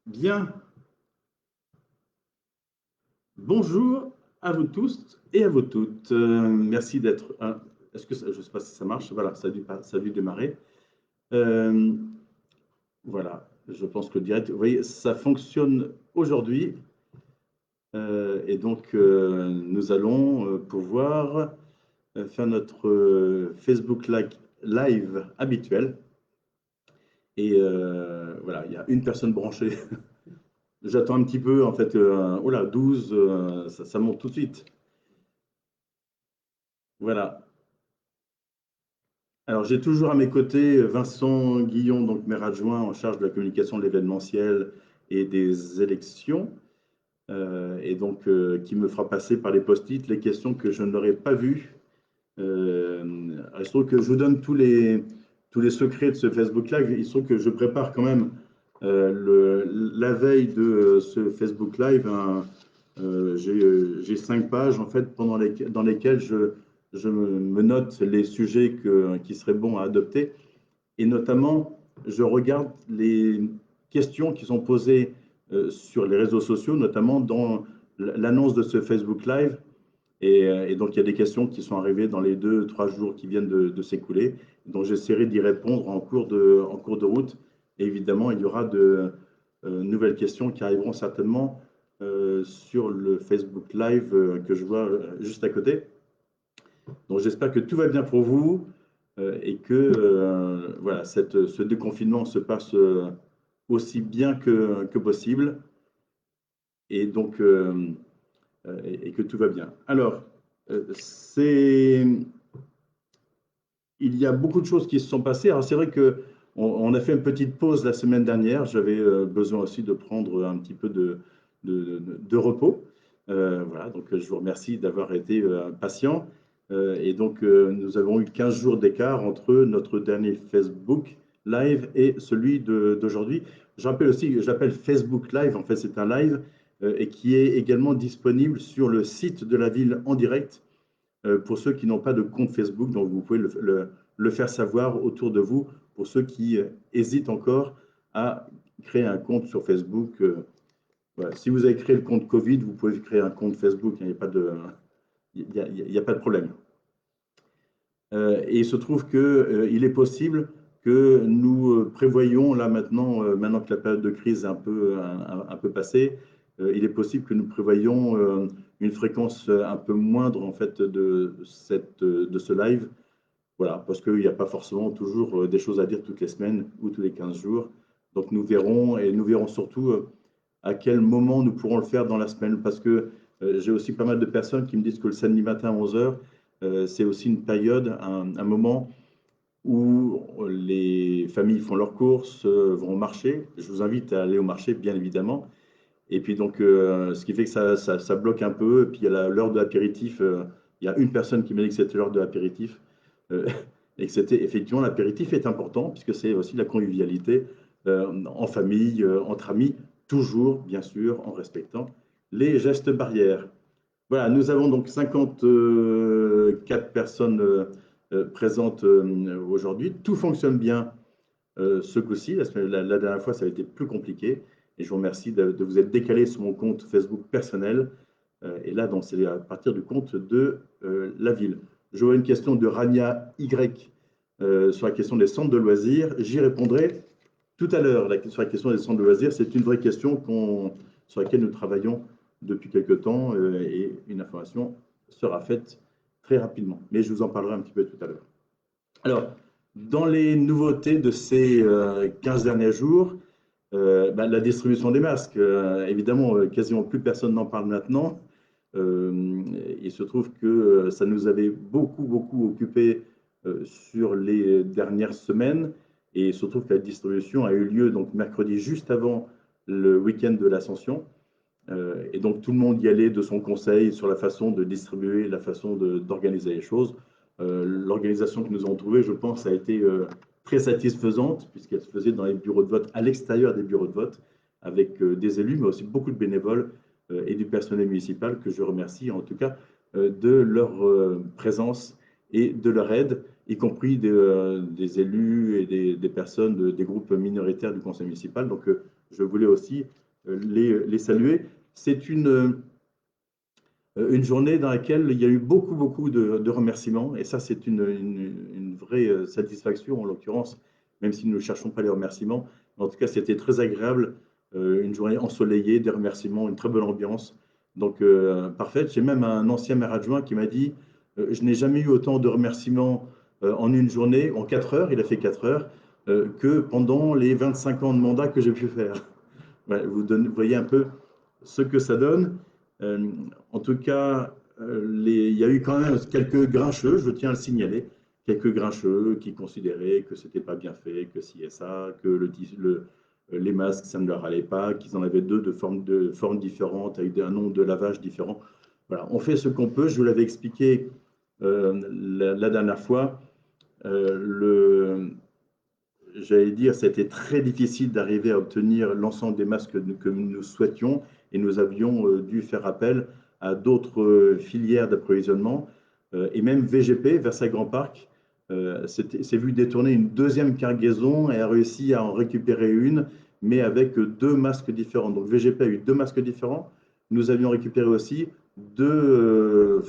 Bien, bonjour à vous tous et à vous toutes. Merci d'être. Est-ce que je ne sais pas si ça marche? Voilà, ça a dû démarrer. Euh, voilà, je pense que le direct, vous voyez, ça fonctionne aujourd'hui. Et donc, nous allons pouvoir faire notre Facebook Live habituel. Et voilà, il y a une personne branchée. J'attends un petit peu, en fait. Oh là, 12, ça monte tout de suite. Voilà. Alors, j'ai toujours à mes côtés Vincent Guillon, donc maire adjoint en charge de la communication de l'événementiel et des élections, et donc qui me fera passer par les post-it les questions que je n'aurais pas vues. Il se trouve que je vous donne tous les secrets de ce Facebook Live. Il se trouve que je prépare quand même la veille de ce Facebook Live. J'ai 5 pages en fait dans lesquelles je me note les sujets qui seraient bons à adopter. Et notamment, je regarde les questions qui sont posées sur les réseaux sociaux, notamment dans l'annonce de ce Facebook Live. Et donc, il y a des questions qui sont arrivées dans les 2, 3 jours qui viennent de s'écouler. Donc, j'essaierai d'y répondre en cours de route. Et évidemment, il y aura de nouvelles questions qui arriveront certainement sur le Facebook Live que je vois juste à côté. Donc, j'espère que tout va bien pour vous et que voilà, ce déconfinement se passe aussi bien que possible. Et donc, et que tout va bien. Alors, il y a beaucoup de choses qui se sont passées. Alors, c'est vrai qu'on a fait une petite pause la semaine dernière. J'avais besoin aussi de prendre un petit peu de repos. Voilà, donc je vous remercie d'avoir été patient. Et donc, nous avons eu 15 jours d'écart entre notre dernier Facebook Live et celui d'aujourd'hui. Je rappelle aussi que j'appelle Facebook Live. En fait, c'est un live et qui est également disponible sur le site de la ville en direct pour ceux qui n'ont pas de compte Facebook. Donc, vous pouvez le faire savoir autour de vous pour ceux qui hésitent encore à créer un compte sur Facebook. Voilà. Si vous avez créé le compte Covid, vous pouvez créer un compte Facebook. Il n'y a pas de, il y a pas de problème. Et il se trouve qu'il est possible que nous prévoyons, là maintenant que la période de crise est un peu passée, il est possible que nous prévoyons une fréquence un peu moindre en fait de ce live. Voilà, parce qu'il n'y a pas forcément toujours des choses à dire toutes les semaines ou tous les 15 jours. Donc nous verrons, et nous verrons surtout à quel moment nous pourrons le faire dans la semaine, parce que j'ai aussi pas mal de personnes qui me disent que le samedi matin à 11 heures, c'est aussi une période, un moment où les familles font leurs courses, vont au marché. Je vous invite à aller au marché, bien évidemment. Et puis donc, ce qui fait que ça bloque un peu. Et puis il y a l'heure de l'apéritif. Il y a une personne qui m'a dit que c'était l'heure de l'apéritif. Euh, et que c'était effectivement l'apéritif est important, puisque c'est aussi la convivialité en famille, entre amis, toujours, bien sûr, en respectant les gestes barrières. Voilà, nous avons donc 54 personnes présentes aujourd'hui. Tout fonctionne bien ce coup-ci. La dernière fois, ça a été plus compliqué. Et je vous remercie de vous être décalé sur mon compte Facebook personnel. Et là, donc, c'est à partir du compte de la ville. Je vois une question de Rania Y sur la question des centres de loisirs. J'y répondrai tout à l'heure. Sur la question des centres de loisirs, c'est une vraie question sur laquelle nous travaillons depuis quelque temps et une information sera faite très rapidement. Mais je vous en parlerai un petit peu tout à l'heure. Alors, dans les nouveautés de ces 15 derniers jours, la distribution des masques, évidemment, quasiment plus personne n'en parle maintenant. Il se trouve que ça nous avait beaucoup, beaucoup occupé sur les dernières semaines. Et il se trouve que la distribution a eu lieu donc mercredi, juste avant le week-end de l'Ascension. Et donc tout le monde y allait de son conseil sur la façon de distribuer, la façon d'organiser les choses. L'organisation que nous avons trouvée, je pense, a été très satisfaisante, puisqu'elle se faisait dans les bureaux de vote, à l'extérieur des bureaux de vote, avec des élus, mais aussi beaucoup de bénévoles et du personnel municipal, que je remercie en tout cas de leur présence et de leur aide. y compris des élus et des personnes des groupes minoritaires du conseil municipal. Donc, je voulais aussi les saluer. C'est une journée dans laquelle il y a eu beaucoup de remerciements, et ça, c'est une vraie satisfaction, en l'occurrence, même si nous ne cherchons pas les remerciements. Mais en tout cas, c'était très agréable, une journée ensoleillée, des remerciements, une très bonne ambiance. Donc, parfaite. J'ai même un ancien maire adjoint qui m'a dit je n'ai jamais eu autant de remerciements en une journée, en 4 heures, il a fait 4 heures, que pendant les 25 ans de mandat que j'ai pu faire. Ouais, vous voyez un peu ce que ça donne. En tout cas, il y a eu quand même quelques grincheux, je tiens à le signaler, quelques grincheux qui considéraient que c'était pas bien fait, que ci et ça, que les masques, ça ne leur allait pas, qu'ils en avaient deux de formes différentes, avec un nombre de lavages différents. Voilà, on fait ce qu'on peut. Je vous l'avais expliqué la dernière fois. J'allais dire, c'était très difficile d'arriver à obtenir l'ensemble des masques que nous souhaitions, et nous avions dû faire appel à d'autres filières d'approvisionnement, et même VGP, Versailles Grand Parc, s'est vu détourner une deuxième cargaison et a réussi à en récupérer une, mais avec deux masques différents. Donc VGP a eu deux masques différents. Nous avions récupéré aussi deux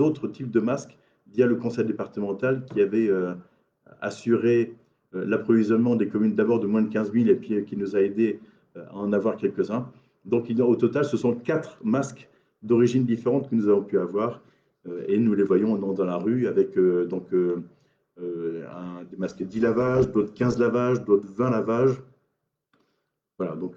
autres types de masques via le conseil départemental qui avait assuré l'approvisionnement des communes d'abord de moins de 15 000 et puis qui nous a aidé à en avoir quelques-uns. Donc au total, ce sont 4 masques d'origine différente que nous avons pu avoir et nous les voyons dans la rue avec des masques 10 lavages, d'autres 15 lavages, d'autres 20 lavages. Voilà, donc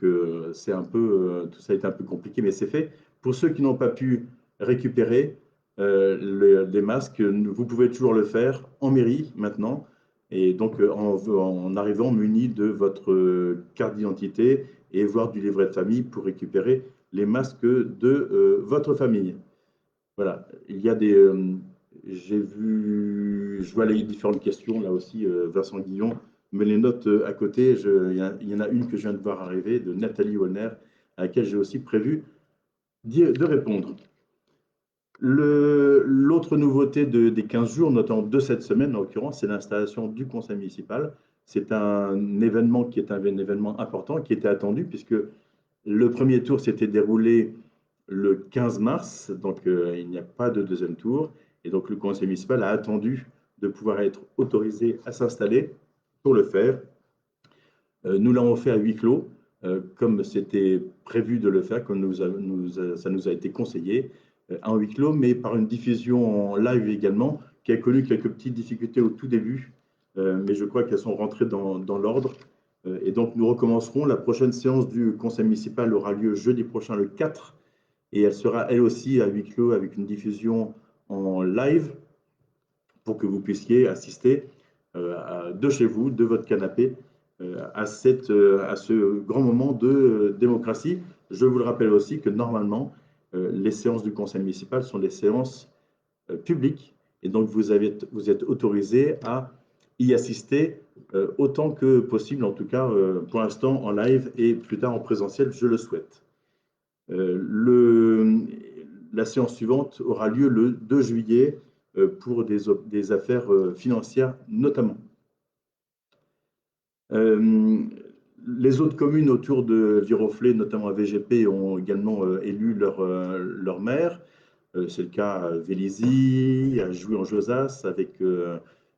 c'est un peu, tout ça a été un peu compliqué, mais c'est fait. Pour ceux qui n'ont pas pu récupérer les masques, vous pouvez toujours le faire en mairie maintenant. Et donc en arrivant muni de votre carte d'identité et voire du livret de famille pour récupérer les masques de votre famille. Voilà, il y a des. J'ai vu, je vois les différentes questions là aussi, Vincent Guillon me les note à côté. Il y en a une que je viens de voir arriver de Nathalie Honner, à laquelle j'ai aussi prévu de répondre. L'autre nouveauté des 15 jours, notamment de cette semaine en l'occurrence, c'est l'installation du conseil municipal. C'est un événement qui est un événement important, qui était attendu, puisque le premier tour s'était déroulé le 15 mars, donc il n'y a pas de deuxième tour. Et donc le conseil municipal a attendu de pouvoir être autorisé à s'installer pour le faire. Nous l'avons fait à huis clos, comme c'était prévu de le faire, comme ça nous a été conseillé, en huis clos, mais par une diffusion en live également, qui a connu quelques petites difficultés au tout début, mais je crois qu'elles sont rentrées dans l'ordre. Et donc nous recommencerons. La prochaine séance du conseil municipal aura lieu jeudi prochain, le 4, et elle sera elle aussi à huis clos avec une diffusion en live pour que vous puissiez assister de chez vous, de votre canapé, à ce grand moment de démocratie. Je vous le rappelle aussi que normalement, les séances du conseil municipal sont des séances publiques, et donc vous êtes autorisé à y assister autant que possible, en tout cas pour l'instant en live et plus tard en présentiel, je le souhaite. La séance suivante aura lieu le 2 juillet pour des affaires financières notamment. Les autres communes autour de Viroflay, notamment à VGP, ont également élu leur maire. C'est le cas à Vélizy, à Jouy-en-Josas, avec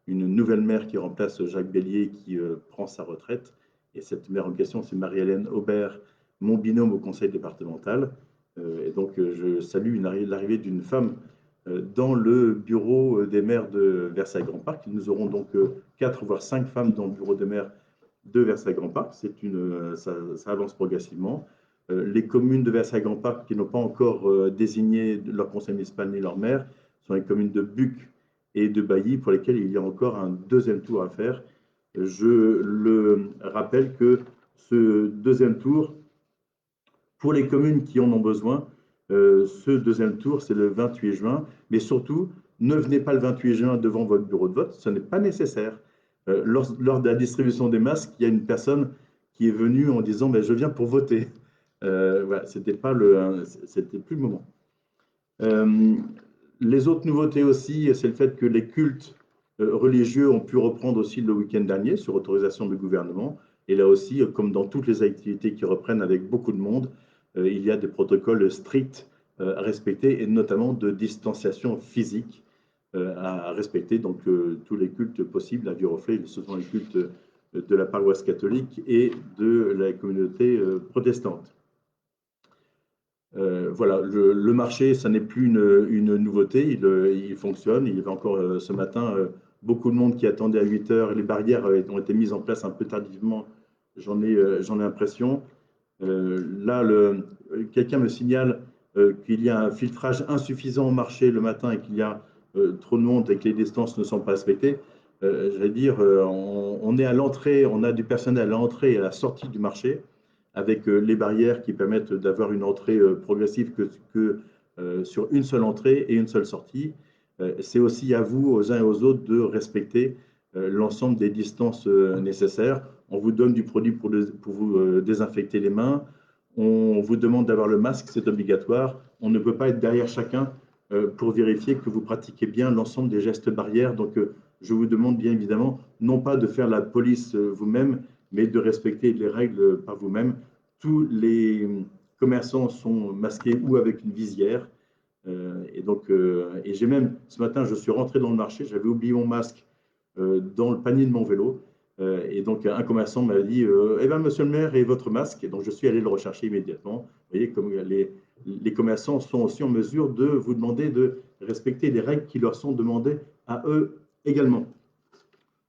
une nouvelle maire qui remplace Jacques Bélier qui prend sa retraite. Et cette maire en question, c'est Marie-Hélène Aubert, mon binôme au conseil départemental. Et donc, je salue l'arrivée d'une femme dans le bureau des maires de Versailles Grand Parc. Nous aurons donc 4 voire 5 femmes dans le bureau des maires de Versailles Grand Parc. Ça avance progressivement. Les communes de Versailles Grand Parc qui n'ont pas encore désigné leur conseil municipal ni leur maire sont les communes de Buc et de Bailly, pour lesquelles il y a encore un deuxième tour à faire. Je le rappelle que ce deuxième tour, pour les communes qui en ont besoin, ce deuxième tour, c'est le 28 juin. Mais surtout, ne venez pas le 28 juin devant votre bureau de vote, ce n'est pas nécessaire. Lors de la distribution des masques, il y a une personne qui est venue en disant « je viens pour voter ». Voilà, c'était plus le moment. Les autres nouveautés aussi, c'est le fait que les cultes religieux ont pu reprendre aussi le week-end dernier sur autorisation du gouvernement. Et là aussi, comme dans toutes les activités qui reprennent avec beaucoup de monde, il y a des protocoles stricts à respecter et notamment de distanciation physique à respecter. Donc tous les cultes possibles à Viroflay, ce sont les cultes de la paroisse catholique et de la communauté protestante. Voilà, le marché, ça n'est plus une nouveauté, il fonctionne. Il y avait encore ce matin beaucoup de monde qui attendait à 8 heures. Les barrières ont été mises en place un peu tardivement, j'en ai l'impression. Là, quelqu'un me signale qu'il y a un filtrage insuffisant au marché le matin et qu'il y a trop de monde et que les distances ne sont pas respectées. J'allais dire, on est à l'entrée, on a du personnel à l'entrée et à la sortie du marché, avec les barrières qui permettent d'avoir une entrée progressive que sur une seule entrée et une seule sortie. C'est aussi à vous, aux uns et aux autres, de respecter l'ensemble des distances nécessaires. On vous donne du produit pour vous désinfecter les mains. On vous demande d'avoir le masque, c'est obligatoire. On ne peut pas être derrière chacun pour vérifier que vous pratiquez bien l'ensemble des gestes barrières. Donc, je vous demande bien évidemment, non pas de faire la police vous-même, mais de respecter les règles par vous-même. Tous les commerçants sont masqués ou avec une visière. Et j'ai même, ce matin, je suis rentré dans le marché, j'avais oublié mon masque dans le panier de mon vélo. Et donc, un commerçant m'a dit eh bien, monsieur le maire, et votre masque? Et donc, je suis allé le rechercher immédiatement. Vous voyez, comme les commerçants sont aussi en mesure de vous demander de respecter les règles qui leur sont demandées à eux également.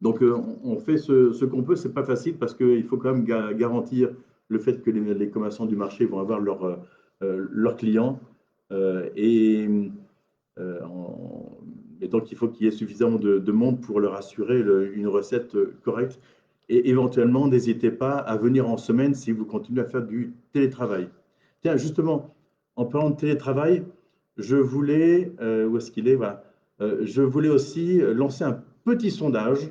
Donc, on fait ce qu'on peut. Ce n'est pas facile parce qu'il faut quand même garantir le fait que les commerçants du marché vont avoir leurs clients. Et donc, il faut qu'il y ait suffisamment de monde pour leur assurer une recette correcte. Et éventuellement, n'hésitez pas à venir en semaine si vous continuez à faire du télétravail. Tiens, justement, en parlant de télétravail, je voulais, où est-ce qu'il est, voilà. Je voulais aussi lancer un petit sondage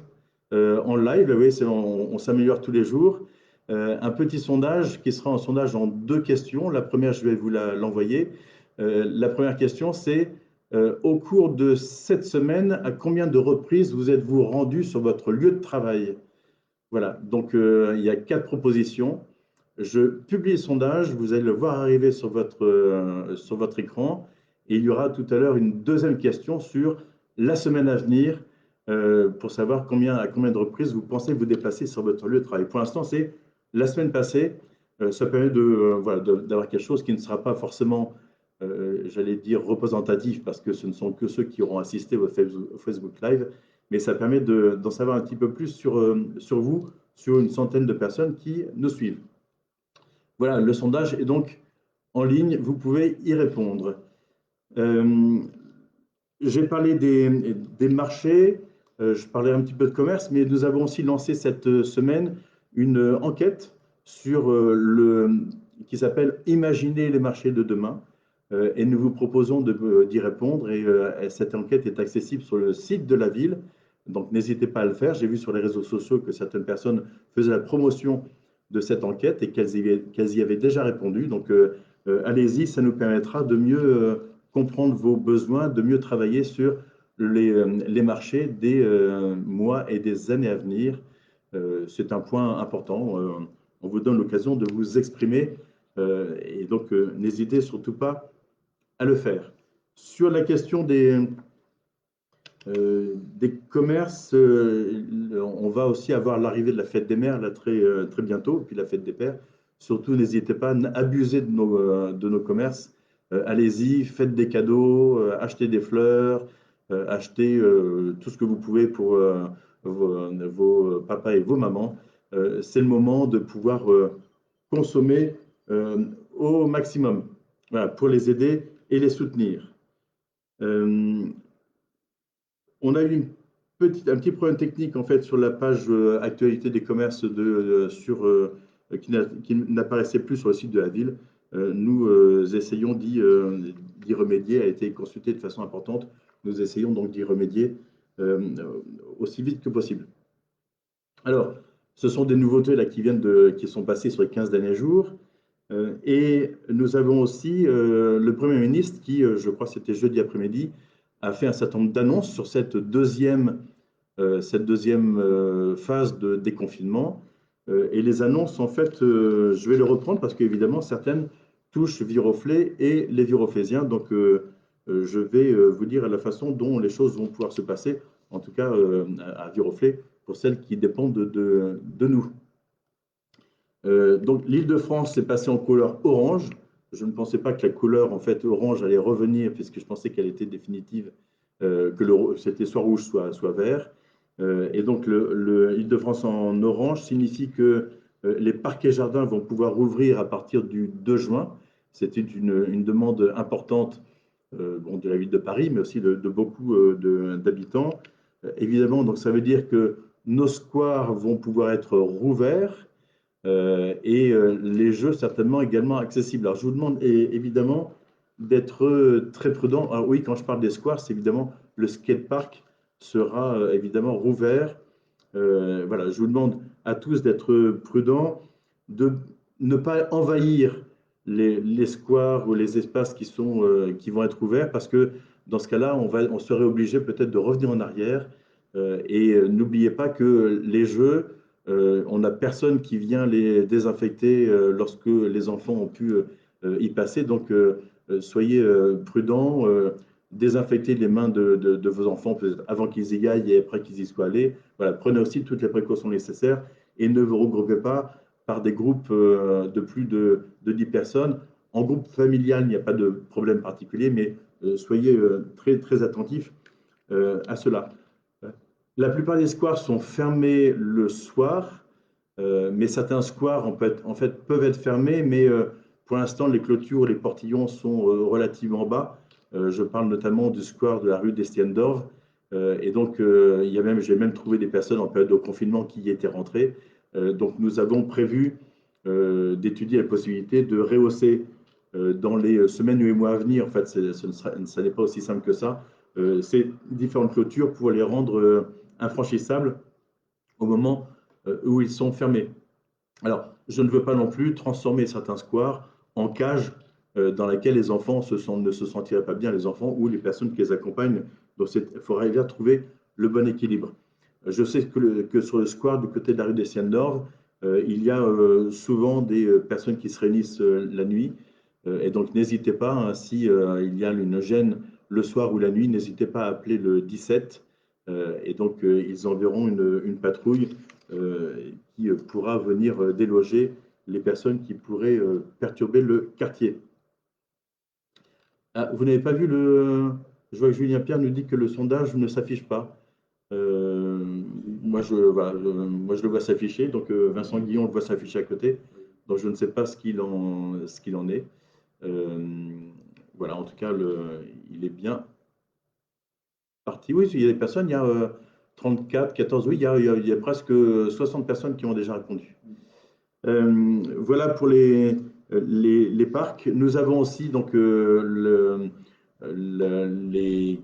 en live. Vous voyez, on s'améliore tous les jours. Un petit sondage qui sera un sondage en 2 questions. La première, je vais vous l'envoyer. La première question, c'est au cours de cette semaine, à combien de reprises vous êtes-vous rendu sur votre lieu de travail? Voilà, donc il y a 4 propositions. Je publie le sondage, vous allez le voir arriver sur votre écran. Et il y aura tout à l'heure une deuxième question sur la semaine à venir pour savoir à combien de reprises vous pensez vous déplacer sur votre lieu de travail. Pour l'instant, c'est la semaine passée. Ça permet voilà, d'avoir quelque chose qui ne sera pas forcément, j'allais dire, représentatif parce que ce ne sont que ceux qui auront assisté au Facebook Live, mais ça permet d'en savoir un petit peu plus sur vous, sur une centaine de personnes qui nous suivent. Voilà, le sondage est donc en ligne, vous pouvez y répondre. J'ai parlé des marchés, je parlais un petit peu de commerce, mais nous avons aussi lancé cette semaine une enquête sur qui s'appelle « Imaginez les marchés de demain ». Et nous vous proposons d'y répondre. Et cette enquête est accessible sur le site de la ville. Donc, n'hésitez pas à le faire. J'ai vu sur les réseaux sociaux que certaines personnes faisaient la promotion de cette enquête et qu'elles y avaient déjà répondu. Donc, allez-y, ça nous permettra de mieux comprendre vos besoins, de mieux travailler sur les marchés des mois et des années à venir. C'est un point important. On vous donne l'occasion de vous exprimer. Et donc, n'hésitez surtout pas à le faire. Sur la question des commerces, on va aussi avoir l'arrivée de la fête des mères là, très bientôt, puis la fête des pères. Surtout, n'hésitez pas à abuser de nos commerces. Allez-y, faites des cadeaux, achetez des fleurs, achetez tout ce que vous pouvez pour vos papas et vos mamans. C'est le moment de pouvoir consommer au maximum, voilà, pour les aider et les soutenir. On a eu un petit problème technique en fait sur la page actualité des commerces qui n'apparaissait plus sur le site de la ville. Nous essayons d'y remédier, a été consulté de façon importante. Nous essayons donc d'y remédier aussi vite que possible. Alors, ce sont des nouveautés là, qui sont passées sur les 15 derniers jours. Et nous avons aussi le Premier ministre qui, je crois que c'était jeudi après-midi, a fait un certain nombre d'annonces sur cette deuxième cette deuxième phase de déconfinement. Et les annonces, en fait, je vais les reprendre parce qu'évidemment, certaines touchent Viroflay et les Viroflésiens. Donc, je vais vous dire la façon dont les choses vont pouvoir se passer, en tout cas à Viroflay, pour celles qui dépendent de nous. Donc, l'Île-de-France est passée en couleur orange. Je ne pensais pas que la couleur en fait orange allait revenir, puisque je pensais qu'elle était définitive, que c'était soit rouge, soit vert. Et donc, l'Île-de-France en orange signifie que les parcs et jardins vont pouvoir rouvrir à partir du 2 juin. C'était une demande importante bon, de la ville de Paris, mais aussi de beaucoup d'habitants. Évidemment, donc ça veut dire que nos squares vont pouvoir être rouverts et les jeux certainement également accessibles. Alors je vous demande évidemment d'être très prudent. Alors oui, quand je parle des squares, c'est évidemment le skatepark sera évidemment rouvert. Voilà, je vous demande à tous d'être prudents, de ne pas envahir les squares ou les espaces qui vont être ouverts, parce que dans ce cas-là, on serait obligé peut-être de revenir en arrière. Et n'oubliez pas que les jeux, on n'a personne qui vient les désinfecter lorsque les enfants ont pu y passer. Donc, soyez prudents, désinfectez les mains de vos enfants avant qu'ils y aillent et après qu'ils y soient allés. Voilà, prenez aussi toutes les précautions nécessaires et ne vous regroupez pas par des groupes de plus de 10 personnes. En groupe familial, il n'y a pas de problème particulier, mais soyez très, très attentifs à cela. La plupart des squares sont fermés le soir, mais certains squares en fait, peuvent être fermés, mais pour l'instant, les clôtures, les portillons sont relativement bas. Je parle notamment du square de la rue d'Estienne-d'Orve. Et donc, j'ai même trouvé des personnes en période de confinement qui y étaient rentrées. Donc, nous avons prévu d'étudier la possibilité de rehausser dans les semaines ou les mois à venir. En fait, ça n'est pas aussi simple que ça. Ces différentes clôtures pour les rendre infranchissables au moment où ils sont fermés. Alors, je ne veux pas non plus transformer certains squares en cages dans lesquelles les enfants ne se sentiraient pas bien, les enfants ou les personnes qui les accompagnent. Donc, il faudrait bien trouver le bon équilibre. Je sais que sur le square du côté de la rue des Siennes-d'Orve, il y a souvent des personnes qui se réunissent la nuit. Et donc, n'hésitez pas, hein, si il y a une gêne le soir ou la nuit, n'hésitez pas à appeler le 17. Et donc, ils enverront une patrouille qui pourra venir déloger les personnes qui pourraient perturber le quartier. Ah, vous n'avez pas vu le... Je vois que Julien Pierre nous dit que le sondage ne s'affiche pas. Voilà, moi, je le vois s'afficher, donc Vincent Guillon le voit s'afficher à côté. Donc, je ne sais pas ce qu'il en est. Voilà, en tout cas, il est bien parti. Oui, il y a des personnes, il y a 34, 14, oui, il y a presque 60 personnes qui ont déjà répondu. Voilà pour les parcs. Nous avons aussi donc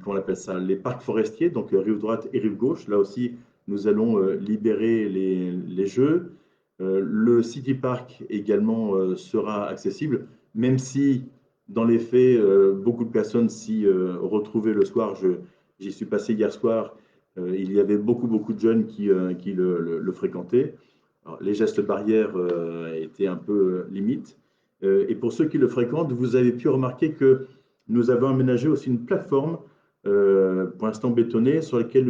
comment on appelle ça, les parcs forestiers, donc rive droite et rive gauche. Là aussi, nous allons libérer les jeux. Le City Park également sera accessible, même si dans les faits, beaucoup de personnes s'y retrouvaient le soir. J'y suis passé hier soir. Il y avait beaucoup de jeunes qui le fréquentaient. Alors, les gestes barrières étaient un peu limites. Et pour ceux qui le fréquentent, vous avez pu remarquer que nous avons aménagé aussi une plateforme, pour l'instant bétonnée, sur laquelle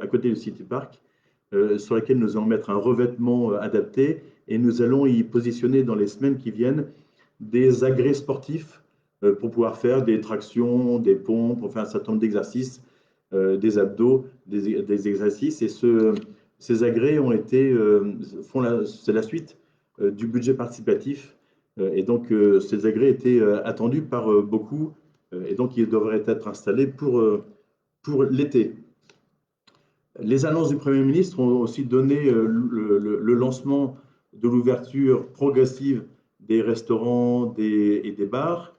à côté du City Park, sur laquelle nous allons mettre un revêtement adapté et nous allons y positionner dans les semaines qui viennent des agrès sportifs pour pouvoir faire des tractions, des pompes, pour faire un certain nombre d'exercices, des abdos, des exercices. Et ces agrès c'est la suite du budget participatif. Et donc, ces agrès étaient attendus par beaucoup. Et donc, ils devraient être installés pour l'été. Les annonces du Premier ministre ont aussi donné le lancement de l'ouverture progressive des restaurants et des bars.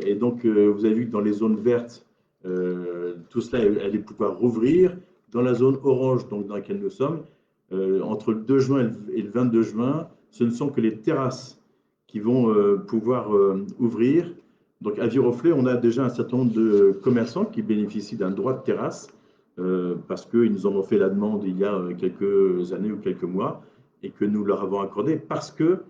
Et donc, vous avez vu que dans les zones vertes, tout cela allait pouvoir rouvrir. Dans la zone orange, donc dans laquelle nous sommes, entre le 2 juin et le 22 juin, ce ne sont que les terrasses qui vont pouvoir ouvrir. Donc, à Viroflay, on a déjà un certain nombre de commerçants qui bénéficient d'un droit de terrasse. parce qu'ils nous en ont fait la demande il y a quelques années ou quelques mois et que nous leur avons accordé parce que,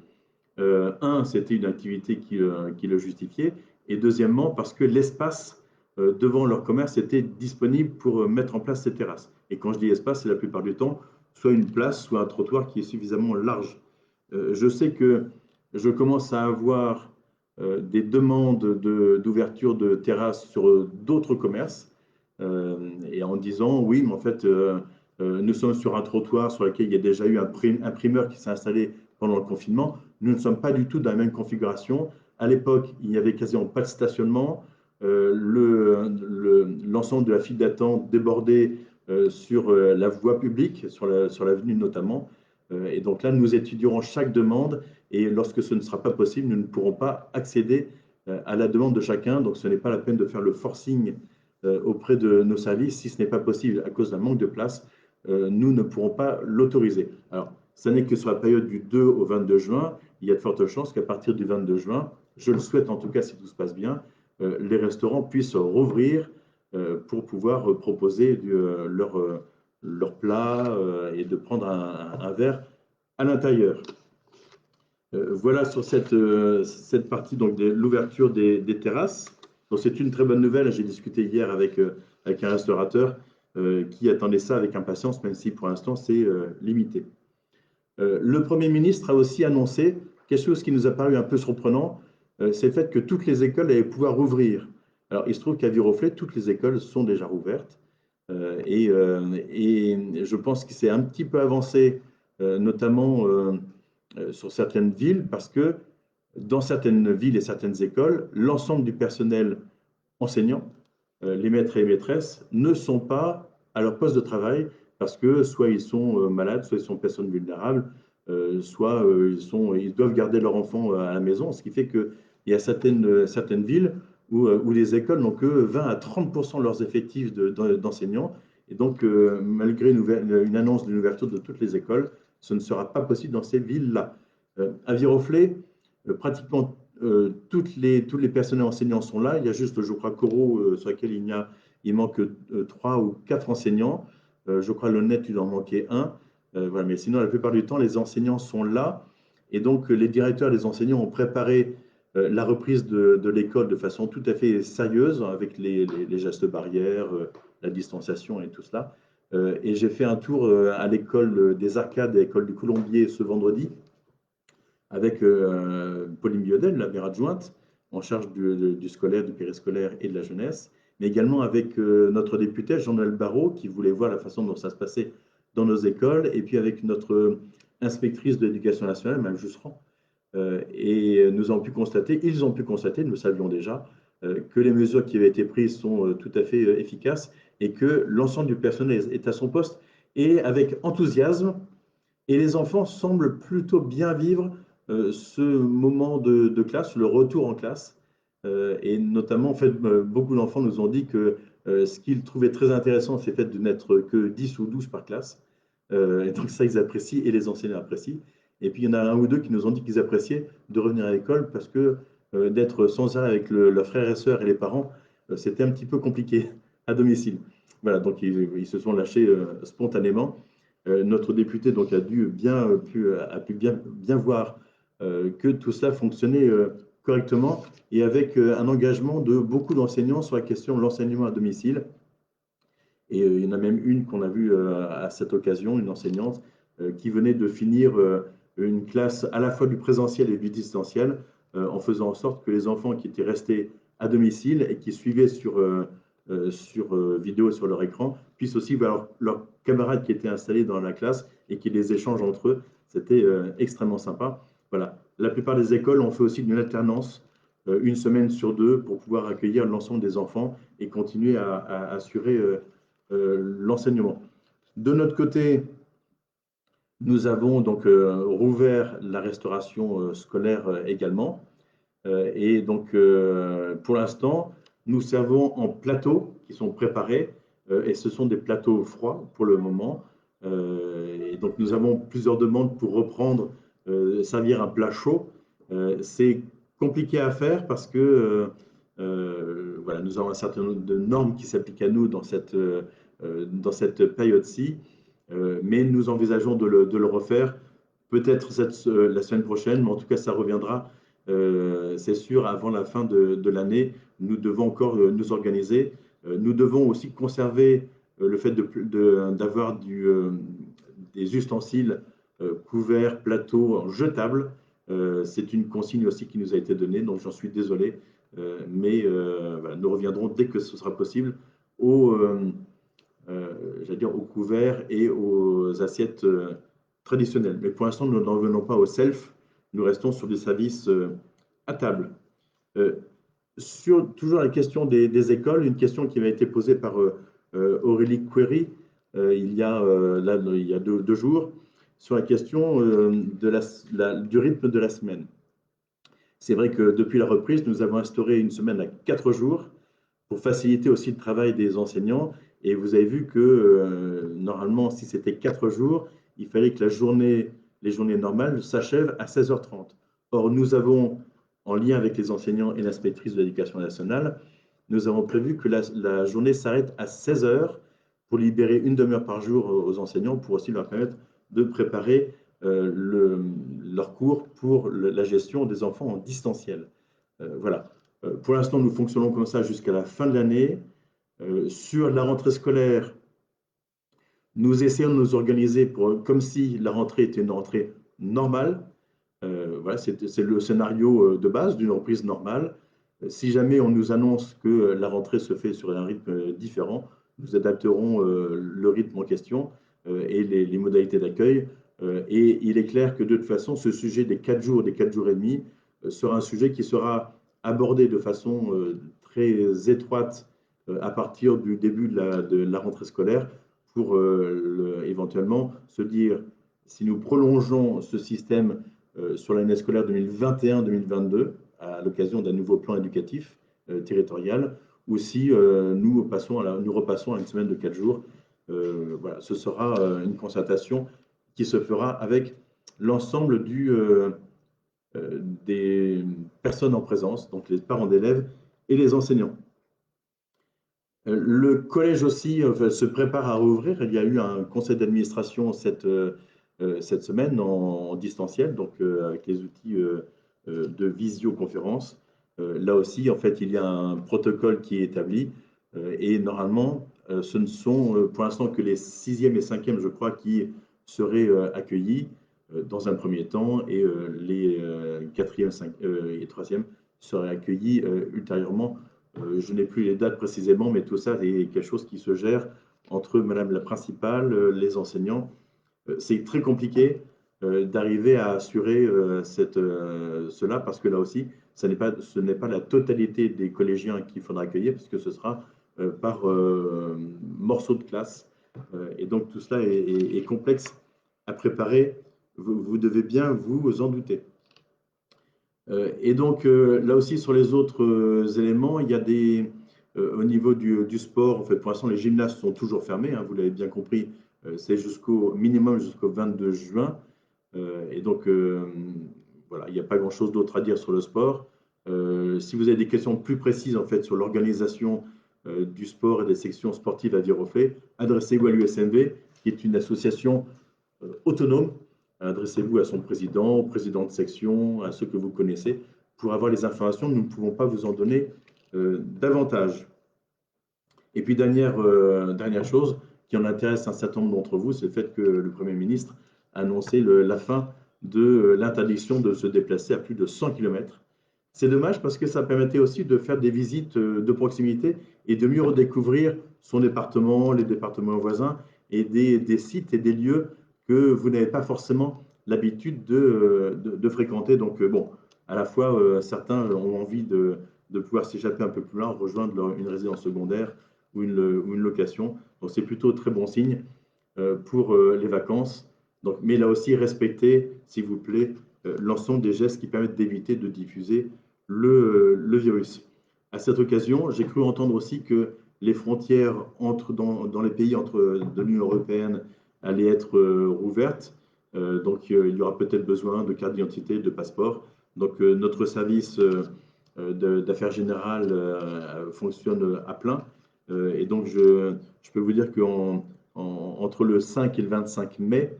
c'était une activité qui le justifiait et deuxièmement, parce que l'espace devant leur commerce était disponible pour mettre en place ces terrasses. Et quand je dis espace, c'est la plupart du temps soit une place, soit un trottoir qui est suffisamment large. Je sais que je commence à avoir des demandes d'ouverture de terrasses sur d'autres commerces et en disant oui, mais en fait, nous sommes sur un trottoir sur lequel il y a déjà eu un primeur qui s'est installé pendant le confinement. Nous ne sommes pas du tout dans la même configuration. À l'époque, il n'y avait quasiment pas de stationnement. L'ensemble de la file d'attente débordait sur la voie publique, sur l'avenue notamment. Et donc là, nous étudierons chaque demande et lorsque ce ne sera pas possible, nous ne pourrons pas accéder à la demande de chacun. Donc ce n'est pas la peine de faire le forcing auprès de nos services. Si ce n'est pas possible à cause d'un manque de place, nous ne pourrons pas l'autoriser. Alors, ce n'est que sur la période du 2 au 22 juin. Il y a de fortes chances qu'à partir du 22 juin, je le souhaite en tout cas si tout se passe bien, les restaurants puissent rouvrir pour pouvoir proposer leur plat et de prendre un verre à l'intérieur. Voilà sur cette partie donc, de l'ouverture des terrasses. Donc c'est une très bonne nouvelle. J'ai discuté hier avec un restaurateur qui attendait ça avec impatience, même si pour l'instant c'est limité. Le Premier ministre a aussi annoncé quelque chose qui nous a paru un peu surprenant, c'est le fait que toutes les écoles allaient pouvoir rouvrir. Alors il se trouve qu'à Viroflay, toutes les écoles sont déjà rouvertes et je pense qu'il s'est un petit peu avancé, notamment sur certaines villes, parce que dans certaines villes et certaines écoles, l'ensemble du personnel enseignant, les maîtres et les maîtresses, ne sont pas à leur poste de travail parce que soit ils sont malades, soit ils sont personnes vulnérables, soit ils doivent garder leur enfant à la maison, ce qui fait qu'il y a certaines villes où les écoles n'ont que 20 à 30% de leurs effectifs d'enseignants. Et donc, malgré une annonce d'une ouverture de toutes les écoles, ce ne sera pas possible dans ces villes-là. À Viroflay, pratiquement tous les personnels enseignants sont là. Il y a juste, je crois, Corot sur lequel il manque 3 ou 4 enseignants. Je crois l'honnête, il en manquait un. Voilà, mais sinon, la plupart du temps, les enseignants sont là. Et donc, les directeurs et les enseignants ont préparé la reprise de l'école de façon tout à fait sérieuse, avec les gestes barrières, la distanciation et tout cela. Et j'ai fait un tour à l'école des Arcades, à l'école du Colombier ce vendredi, avec Pauline Biodel, la maire adjointe, en charge du scolaire, du périscolaire et de la jeunesse, mais également avec notre député, Jean-Noël Barrot, qui voulait voir la façon dont ça se passait dans nos écoles, et puis avec notre inspectrice de l'éducation nationale, Mme Jusserand. Et ils ont pu constater, nous savions déjà, que les mesures qui avaient été prises sont tout à fait efficaces et que l'ensemble du personnel est à son poste et avec enthousiasme. Et les enfants semblent plutôt bien vivre ce moment de classe, le retour en classe. Et notamment, en fait, beaucoup d'enfants nous ont dit que ce qu'ils trouvaient très intéressant, c'est le fait de n'être que 10 ou 12 par classe. Et donc ça, ils apprécient et les enseignants apprécient. Et puis, il y en a un ou deux qui nous ont dit qu'ils appréciaient de revenir à l'école parce que d'être sans arrêt avec leurs frères et sœurs et les parents, c'était un petit peu compliqué à domicile. Voilà, donc ils se sont lâchés spontanément. Notre député donc, a pu bien voir que tout cela fonctionnait correctement et avec un engagement de beaucoup d'enseignants sur la question de l'enseignement à domicile. Et il y en a même une qu'on a vue à cette occasion, une enseignante qui venait de finir une classe à la fois du présentiel et du distanciel, en faisant en sorte que les enfants qui étaient restés à domicile et qui suivaient sur vidéo sur leur écran puissent aussi voir leurs camarades qui étaient installés dans la classe et qui les échangent entre eux. C'était extrêmement sympa. Voilà. La plupart des écoles ont fait aussi une alternance, une semaine sur deux, pour pouvoir accueillir l'ensemble des enfants et continuer à assurer l'enseignement. De notre côté, nous avons donc rouvert la restauration scolaire également. Et donc, pour l'instant, nous servons en plateaux qui sont préparés et ce sont des plateaux froids pour le moment. Et donc, nous avons plusieurs demandes pour reprendre, servir un plat chaud. C'est compliqué à faire parce que voilà, nous avons un certain nombre de normes qui s'appliquent à nous dans cette période-ci, mais nous envisageons de le refaire peut-être la semaine prochaine, mais en tout cas, ça reviendra, c'est sûr, avant la fin de l'année. Nous devons encore nous organiser. Nous devons aussi conserver le fait d'avoir des ustensiles couverts, plateaux, jetables. C'est une consigne aussi qui nous a été donnée, donc j'en suis désolé, mais voilà, nous reviendrons dès que ce sera possible j'allais dire aux couverts et aux assiettes traditionnelles. Mais pour l'instant, nous n'en venons pas au self, nous restons sur des services à table. Sur toujours la question des écoles, une question qui m'a été posée par Aurélie Query il y a deux jours, sur la question du rythme de la semaine. C'est vrai que depuis la reprise, nous avons instauré une semaine à 4 jours pour faciliter aussi le travail des enseignants. Et vous avez vu que normalement, si c'était 4 jours, il fallait que les journées normales s'achèvent à 16h30. Or, nous avons, en lien avec les enseignants et l'inspectrice de l'éducation nationale, nous avons prévu que la journée s'arrête à 16h pour libérer une demi-heure par jour aux enseignants pour aussi leur permettre de préparer leur cours pour la gestion des enfants en distanciel. Voilà. Pour l'instant, nous fonctionnons comme ça jusqu'à la fin de l'année. Sur la rentrée scolaire, nous essayons de nous organiser comme si la rentrée était une rentrée normale. Voilà, c'est le scénario de base d'une reprise normale. Si jamais on nous annonce que la rentrée se fait sur un rythme différent, nous adapterons le rythme en question et les modalités d'accueil. Et il est clair que de toute façon, ce sujet des 4 jours, des 4 jours et demi, sera un sujet qui sera abordé de façon très étroite à partir du début de la rentrée scolaire pour éventuellement se dire si nous prolongeons ce système sur l'année scolaire 2021-2022 à l'occasion d'un nouveau plan éducatif territorial ou si nous repassons à une semaine de 4 jours. Voilà, ce sera une concertation qui se fera avec l'ensemble des personnes en présence, donc les parents d'élèves et les enseignants. Le collège aussi se prépare à rouvrir. Il y a eu un conseil d'administration cette semaine en distanciel, donc avec les outils de visioconférence. Là aussi, en fait, il y a un protocole qui est établi et normalement, ce ne sont pour l'instant que les 6e et 5e, je crois, qui seraient accueillis dans un premier temps et les 4e et 3e seraient accueillis ultérieurement. Je n'ai plus les dates précisément, mais tout ça est quelque chose qui se gère entre Madame la principale, les enseignants. C'est très compliqué d'arriver à assurer cela parce que là aussi, ce n'est pas la totalité des collégiens qu'il faudra accueillir puisque ce sera par morceaux de classe. Et donc tout cela est complexe à préparer. Vous devez bien vous en douter. Et donc là aussi sur les autres éléments, il y a au niveau du sport, en fait pour l'instant les gymnases sont toujours fermés, hein, vous l'avez bien compris, c'est minimum jusqu'au 22 juin. Et donc voilà, il n'y a pas grand chose d'autre à dire sur le sport. Si vous avez des questions plus précises en fait sur l'organisation du sport et des sections sportives à Viroflay, adressez-vous à l'USMV, qui est une association autonome. Adressez-vous à son président, au président de section, à ceux que vous connaissez, pour avoir les informations. Nous ne pouvons pas vous en donner davantage. Et puis, dernière chose qui en intéresse un certain nombre d'entre vous, c'est le fait que le Premier ministre a annoncé la fin de l'interdiction de se déplacer à plus de 100 km. C'est dommage parce que ça permettait aussi de faire des visites de proximité et de mieux redécouvrir son département, les départements voisins et des sites et des lieux que vous n'avez pas forcément l'habitude de fréquenter. Donc, bon, à la fois, certains ont envie de pouvoir s'échapper un peu plus loin, rejoindre une résidence secondaire ou une location. Donc, c'est plutôt très bon signe pour les vacances. Donc, mais là aussi, respectez, s'il vous plaît, l'ensemble des gestes qui permettent d'éviter de diffuser le virus. À cette occasion, j'ai cru entendre aussi que les frontières dans les pays de l'Union européenne allaient être rouvertes. Donc, il y aura peut-être besoin de carte d'identité, de passeport. Donc, notre service d'affaires générales fonctionne à plein. Et donc, je peux vous dire qu'entre le 5 et le 25 mai,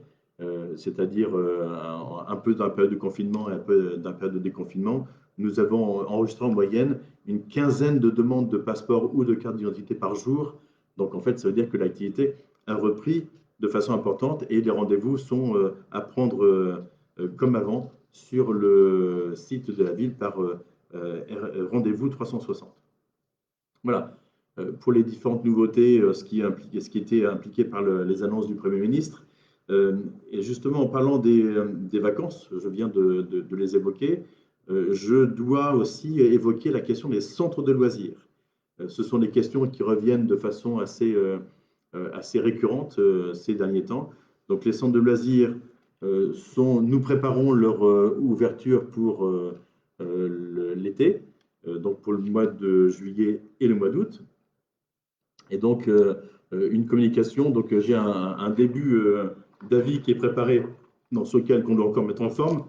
c'est-à-dire un peu d'un période de confinement et un peu d'un période de déconfinement, nous avons enregistré en moyenne une quinzaine de demandes de passeport ou de carte d'identité par jour. Donc, en fait, ça veut dire que l'activité a repris de façon importante et les rendez-vous sont à prendre comme avant sur le site de la ville par rendez-vous 360. Voilà. Pour les différentes nouveautés, ce qui était impliqué par les annonces du Premier ministre. Et justement, en parlant des vacances, je viens de les évoquer, je dois aussi évoquer la question des centres de loisirs. Ce sont des questions qui reviennent de façon assez récurrente ces derniers temps. Donc les centres de loisirs nous préparons leur ouverture pour l'été, donc pour le mois de juillet et le mois d'août. Et donc une communication, donc j'ai un début d'avis qui est préparé dans ce lequel on doit encore mettre en forme,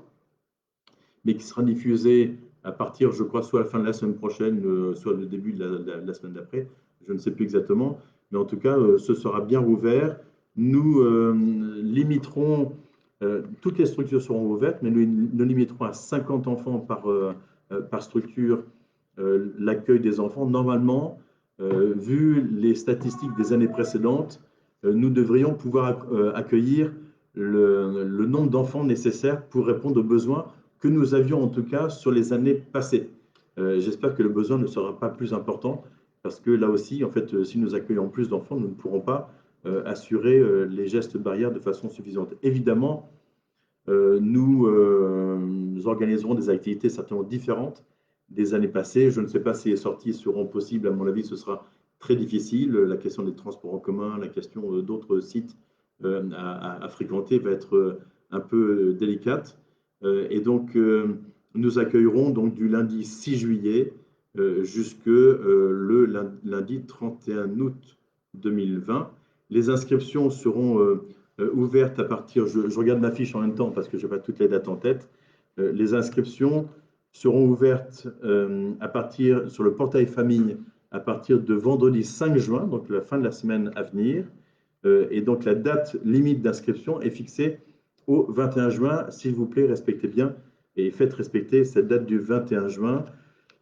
mais qui sera diffusé à partir, je crois, soit à la fin de la semaine prochaine, soit le début de la semaine d'après, je ne sais plus exactement, mais en tout cas, ce sera bien ouvert. Nous limiterons, toutes les structures seront ouvertes, mais nous limiterons à 50 enfants par structure l'accueil des enfants. Normalement, vu les statistiques des années précédentes, nous devrions pouvoir accueillir le nombre d'enfants nécessaires pour répondre aux besoins que nous avions en tout cas sur les années passées. J'espère que le besoin ne sera pas plus important parce que là aussi, en fait, si nous accueillons plus d'enfants, nous ne pourrons pas assurer les gestes barrières de façon suffisante. Évidemment, nous organiserons des activités certainement différentes des années passées. Je ne sais pas si les sorties seront possibles. À mon avis, ce sera très difficile. La question des transports en commun, la question d'autres sites à fréquenter va être un peu délicate. Et donc, nous accueillerons donc du lundi 6 juillet jusque le lundi 31 août 2020. Les inscriptions seront ouvertes à partir, je regarde ma fiche en même temps parce que je n'ai pas toutes les dates en tête. Les inscriptions seront ouvertes à partir sur le portail famille à partir de vendredi 5 juin, donc la fin de la semaine à venir. Et donc la date limite d'inscription est fixée au 21 juin. S'il vous plaît, respectez bien et faites respecter cette date du 21 juin.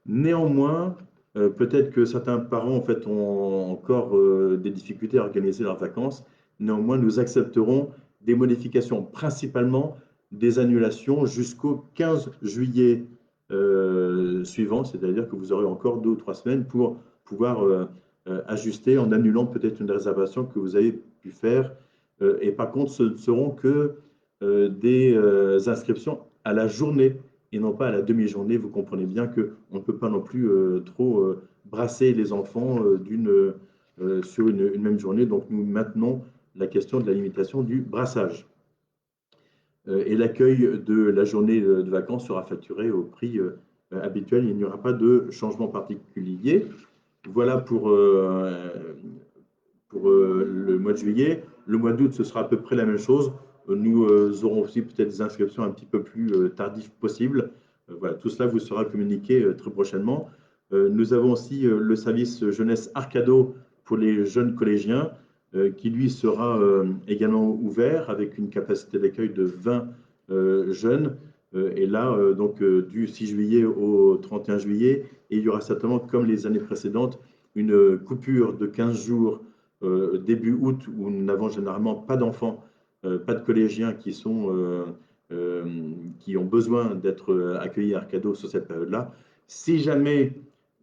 Néanmoins, peut-être que certains parents en fait, ont encore des difficultés à organiser leurs vacances. Néanmoins, nous accepterons des modifications, principalement des annulations jusqu'au 15 juillet suivant, c'est-à-dire que vous aurez encore 2 ou 3 semaines pour pouvoir ajuster en annulant peut-être une réservation que vous avez pu faire. Et par contre, ce ne seront que des inscriptions à la journée et non pas à la demi-journée. Vous comprenez bien qu'on ne peut pas non plus trop brasser les enfants sur une même journée. Donc nous maintenons la question de la limitation du brassage. Et l'accueil de la journée de vacances sera facturé au prix habituel. Il n'y aura pas de changement particulier. Voilà pour le mois de juillet. Le mois d'août, ce sera à peu près la même chose. Nous aurons aussi peut-être des inscriptions un petit peu plus tardives possibles. Voilà, tout cela vous sera communiqué très prochainement. Nous avons aussi le service jeunesse Arcado pour les jeunes collégiens qui, lui, sera également ouvert avec une capacité d'accueil de 20 jeunes. Et là, donc, du 6 juillet au 31 juillet, et il y aura certainement, comme les années précédentes, une coupure de 15 jours début août où nous n'avons généralement pas d'enfants, pas de collégiens qui ont besoin d'être accueillis à Arcado sur cette période-là. Si jamais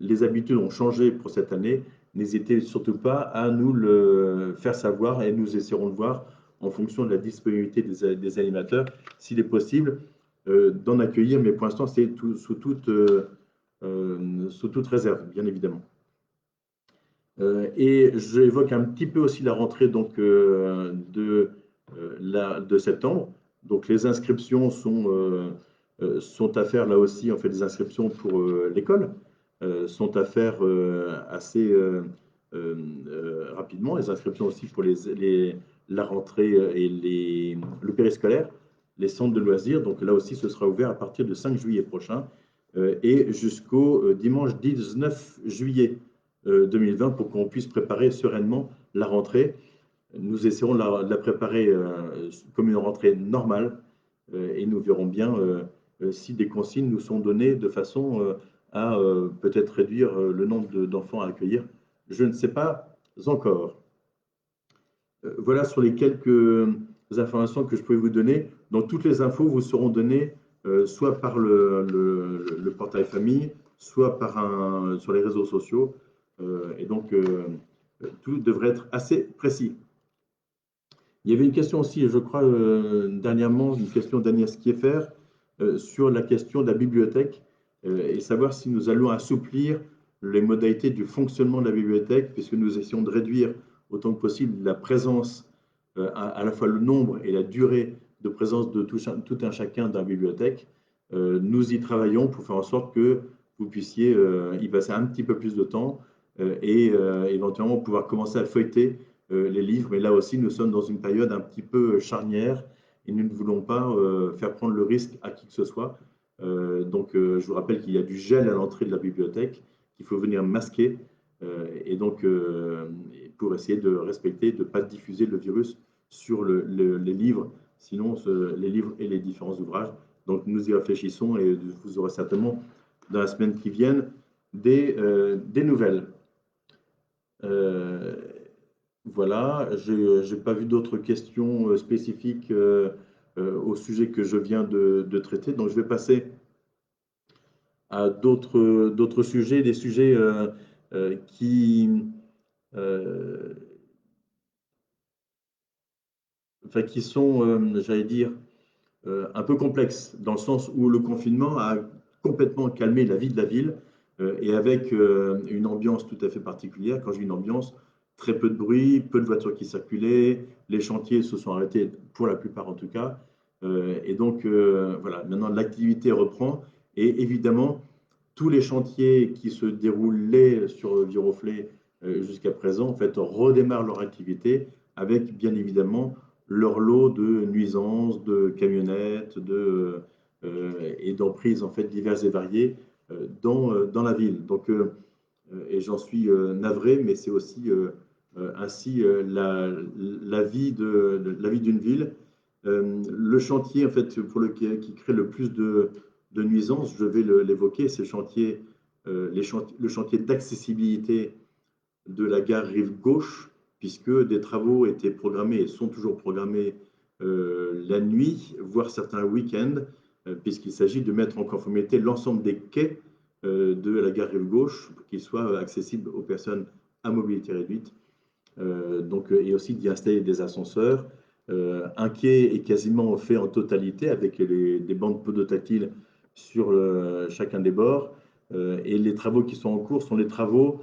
les habitudes ont changé pour cette année, n'hésitez surtout pas à nous le faire savoir et nous essaierons de voir en fonction de la disponibilité des animateurs s'il est possible d'en accueillir, mais pour l'instant c'est sous toute réserve, bien évidemment. Et j'évoque un petit peu aussi la rentrée donc, de septembre. Donc les inscriptions sont à faire là aussi, on fait des inscriptions pour l'école, sont à faire assez rapidement. Les inscriptions aussi pour la rentrée et le périscolaire, les centres de loisirs. Donc là aussi, ce sera ouvert à partir de 5 juillet prochain et jusqu'au dimanche 19 juillet. 2020 pour qu'on puisse préparer sereinement la rentrée. Nous essaierons de la préparer comme une rentrée normale et nous verrons bien si des consignes nous sont données de façon à peut-être réduire le nombre d'enfants à accueillir. Je ne sais pas encore. Voilà sur les quelques informations que je pouvais vous donner. Donc, toutes les infos vous seront données soit par le portail famille, soit sur les réseaux sociaux. Et donc, tout devrait être assez précis. Il y avait une question aussi, je crois, dernièrement, une question d'Agnès Kieffer sur la question de la bibliothèque et savoir si nous allons assouplir les modalités du fonctionnement de la bibliothèque, puisque nous essayons de réduire autant que possible la présence, à la fois le nombre et la durée de présence de tout un chacun dans la bibliothèque. Nous y travaillons pour faire en sorte que vous puissiez y passer un petit peu plus de temps et éventuellement pouvoir commencer à feuilleter les livres. Mais là aussi, nous sommes dans une période un petit peu charnière et nous ne voulons pas faire prendre le risque à qui que ce soit. Donc, je vous rappelle qu'il y a du gel à l'entrée de la bibliothèque, qu'il faut venir masquer. Et donc, pour essayer de respecter, de ne pas diffuser le virus sur les livres, sinon les livres et les différents ouvrages. Donc, nous y réfléchissons et vous aurez certainement, dans la semaine qui vient, des nouvelles. Voilà, je n'ai pas vu d'autres questions spécifiques au sujet que je viens de traiter. Donc, je vais passer à d'autres sujets, des sujets qui sont, j'allais dire, un peu complexes, dans le sens où le confinement a complètement calmé la vie de la ville et avec une ambiance tout à fait particulière. Quand j'ai une ambiance, très peu de bruit, peu de voitures qui circulaient, les chantiers se sont arrêtés, pour la plupart en tout cas. Et donc, voilà, maintenant l'activité reprend et évidemment, tous les chantiers qui se déroulaient sur Viroflay jusqu'à présent, en fait, redémarrent leur activité avec bien évidemment leur lot de nuisances, de camionnettes, et d'emprises en fait diverses et variées dans la ville. Donc, et j'en suis navré, mais c'est aussi ainsi la vie d'une ville. Le chantier en fait qui crée le plus de nuisances, je vais l'évoquer, c'est le chantier d'accessibilité de la gare rive gauche, puisque des travaux étaient programmés et sont toujours programmés la nuit, voire certains week-ends, puisqu'il s'agit de mettre en conformité l'ensemble des quais de la gare rive gauche pour qu'ils soient accessibles aux personnes à mobilité réduite. Et aussi d'y installer des ascenseurs. Un quai est quasiment fait en totalité avec des bandes podotactiles sur chacun des bords. Et les travaux qui sont en cours sont des travaux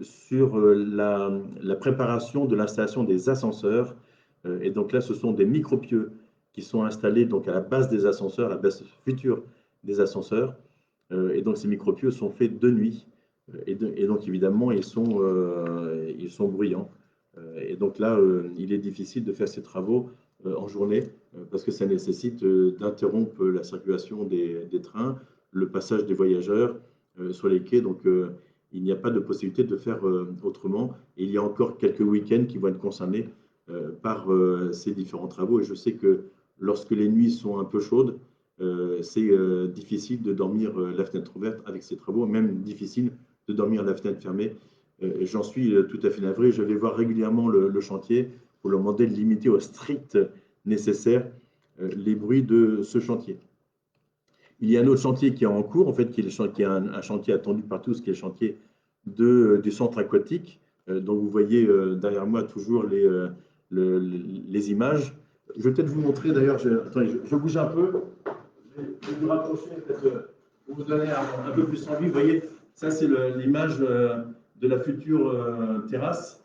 sur la préparation de l'installation des ascenseurs. Et donc là, ce sont des micropieux qui sont installés donc à la base des ascenseurs, à la base future des ascenseurs. Et donc ces micropieux sont faits de nuit. Et donc évidemment, ils sont bruyants. Et donc là, il est difficile de faire ces travaux en journée parce que ça nécessite d'interrompre la circulation des trains, le passage des voyageurs sur les quais. Donc, il n'y a pas de possibilité de faire autrement. Et il y a encore quelques week-ends qui vont être concernés par ces différents travaux. Et je sais que lorsque les nuits sont un peu chaudes, c'est difficile de dormir la fenêtre ouverte avec ces travaux, même difficile de dormir la fenêtre fermée. J'en suis tout à fait navré. Je vais voir régulièrement le chantier pour leur demander de limiter au strict nécessaire les bruits de ce chantier. Il y a un autre chantier qui est en cours, en fait, qui est un chantier attendu par tous, qui est le chantier du centre aquatique. Donc, vous voyez derrière moi toujours les images. Je vais peut-être vous montrer, d'ailleurs, je bouge un peu. Je vais vous rapprocher, peut-être, pour vous donner un peu plus envie. Vous voyez, ça, c'est l'image de la future terrasse.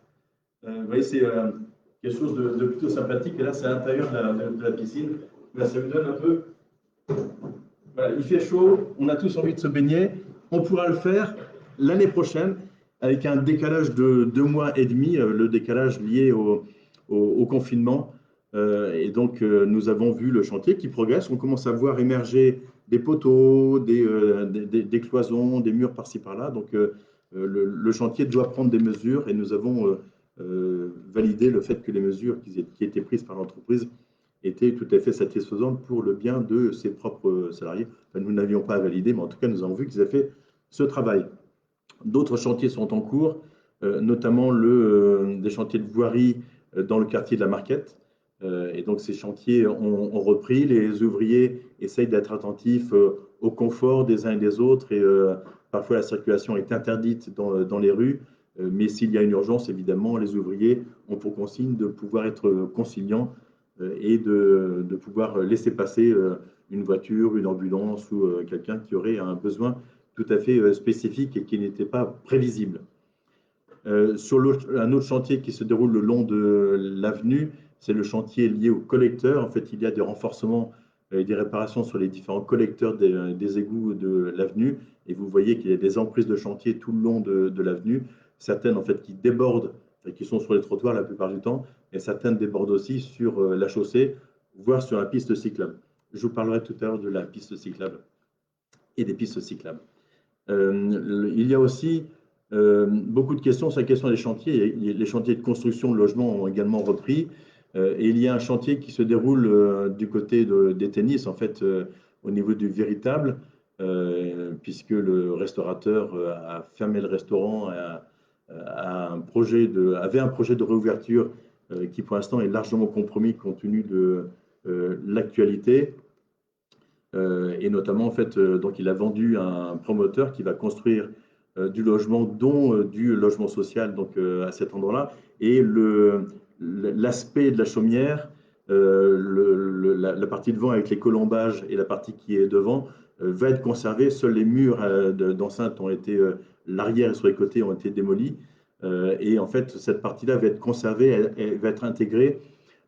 Vous voyez, c'est quelque chose de plutôt sympathique. Et là, c'est à l'intérieur de la piscine. Là, ça vous donne un peu. Voilà, il fait chaud, on a tous envie de se baigner. On pourra le faire l'année prochaine avec un décalage de 2 mois et demi, le décalage lié au confinement. Et donc, nous avons vu le chantier qui progresse. On commence à voir émerger des poteaux, des cloisons, des murs par-ci par-là. Donc, le chantier doit prendre des mesures et nous avons validé le fait que les mesures qui étaient prises par l'entreprise étaient tout à fait satisfaisantes pour le bien de ses propres salariés. Enfin, nous n'avions pas validé, mais en tout cas, nous avons vu qu'ils avaient fait ce travail. D'autres chantiers sont en cours, notamment des chantiers de voirie dans le quartier de la Marquette. Et donc, ces chantiers ont repris. Les ouvriers essayent d'être attentifs au confort des uns et des autres. Et parfois, la circulation est interdite dans les rues. Mais s'il y a une urgence, évidemment, les ouvriers ont pour consigne de pouvoir être conciliants et de pouvoir laisser passer une voiture, une ambulance ou quelqu'un qui aurait un besoin tout à fait spécifique et qui n'était pas prévisible. Sur un autre chantier qui se déroule le long de l'avenue, c'est le chantier lié aux collecteurs. En fait, il y a des renforcements et des réparations sur les différents collecteurs des égouts de l'avenue. Et vous voyez qu'il y a des emprises de chantier tout le long de l'avenue, certaines en fait qui débordent, qui sont sur les trottoirs la plupart du temps, et certaines débordent aussi sur la chaussée, voire sur la piste cyclable. Je vous parlerai tout à l'heure de la piste cyclable et des pistes cyclables. Il y a aussi beaucoup de questions sur la question des chantiers. Les chantiers de construction de logements ont également repris. Et il y a un chantier qui se déroule du côté des tennis, en fait, au niveau du véritable, puisque le restaurateur a fermé le restaurant, avait un projet de réouverture qui, pour l'instant, est largement compromis compte tenu de l'actualité. Et notamment, en fait, donc il a vendu à un promoteur qui va construire du logement, dont du logement social, donc à cet endroit-là. Et l'aspect de la chaumière, la partie devant avec les colombages et la partie qui est devant, va être conservée. Seuls les murs d'enceinte ont été, l'arrière et sur les côtés ont été démolis. Et en fait, cette partie-là va être conservée, elle va être intégrée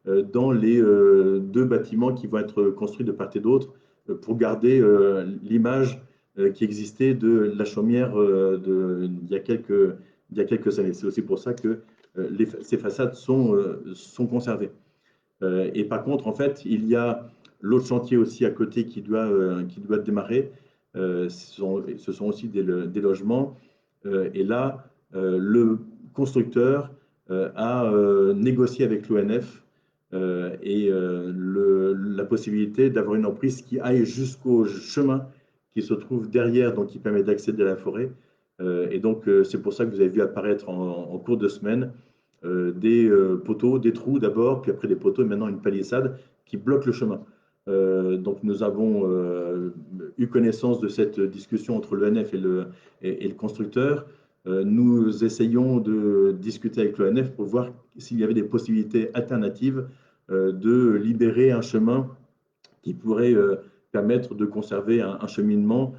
dans les deux bâtiments qui vont être construits de part et d'autre pour garder l'image qui existait de la chaumière il y a quelques années. C'est aussi pour ça que ces façades sont conservées. Et par contre, en fait, il y a l'autre chantier aussi à côté qui doit démarrer. Ce sont aussi des logements. Et là, le constructeur a négocié avec l'ONF la possibilité d'avoir une emprise qui aille jusqu'au chemin qui se trouve derrière, donc qui permet d'accéder à la forêt. Et donc, c'est pour ça que vous avez vu apparaître en cours de semaine des poteaux, des trous d'abord, puis après des poteaux, et maintenant une palissade qui bloque le chemin. Donc, nous avons eu connaissance de cette discussion entre l'ONF et le constructeur. Nous essayons de discuter avec l'ONF pour voir s'il y avait des possibilités alternatives de libérer un chemin qui pourrait permettre de conserver un cheminement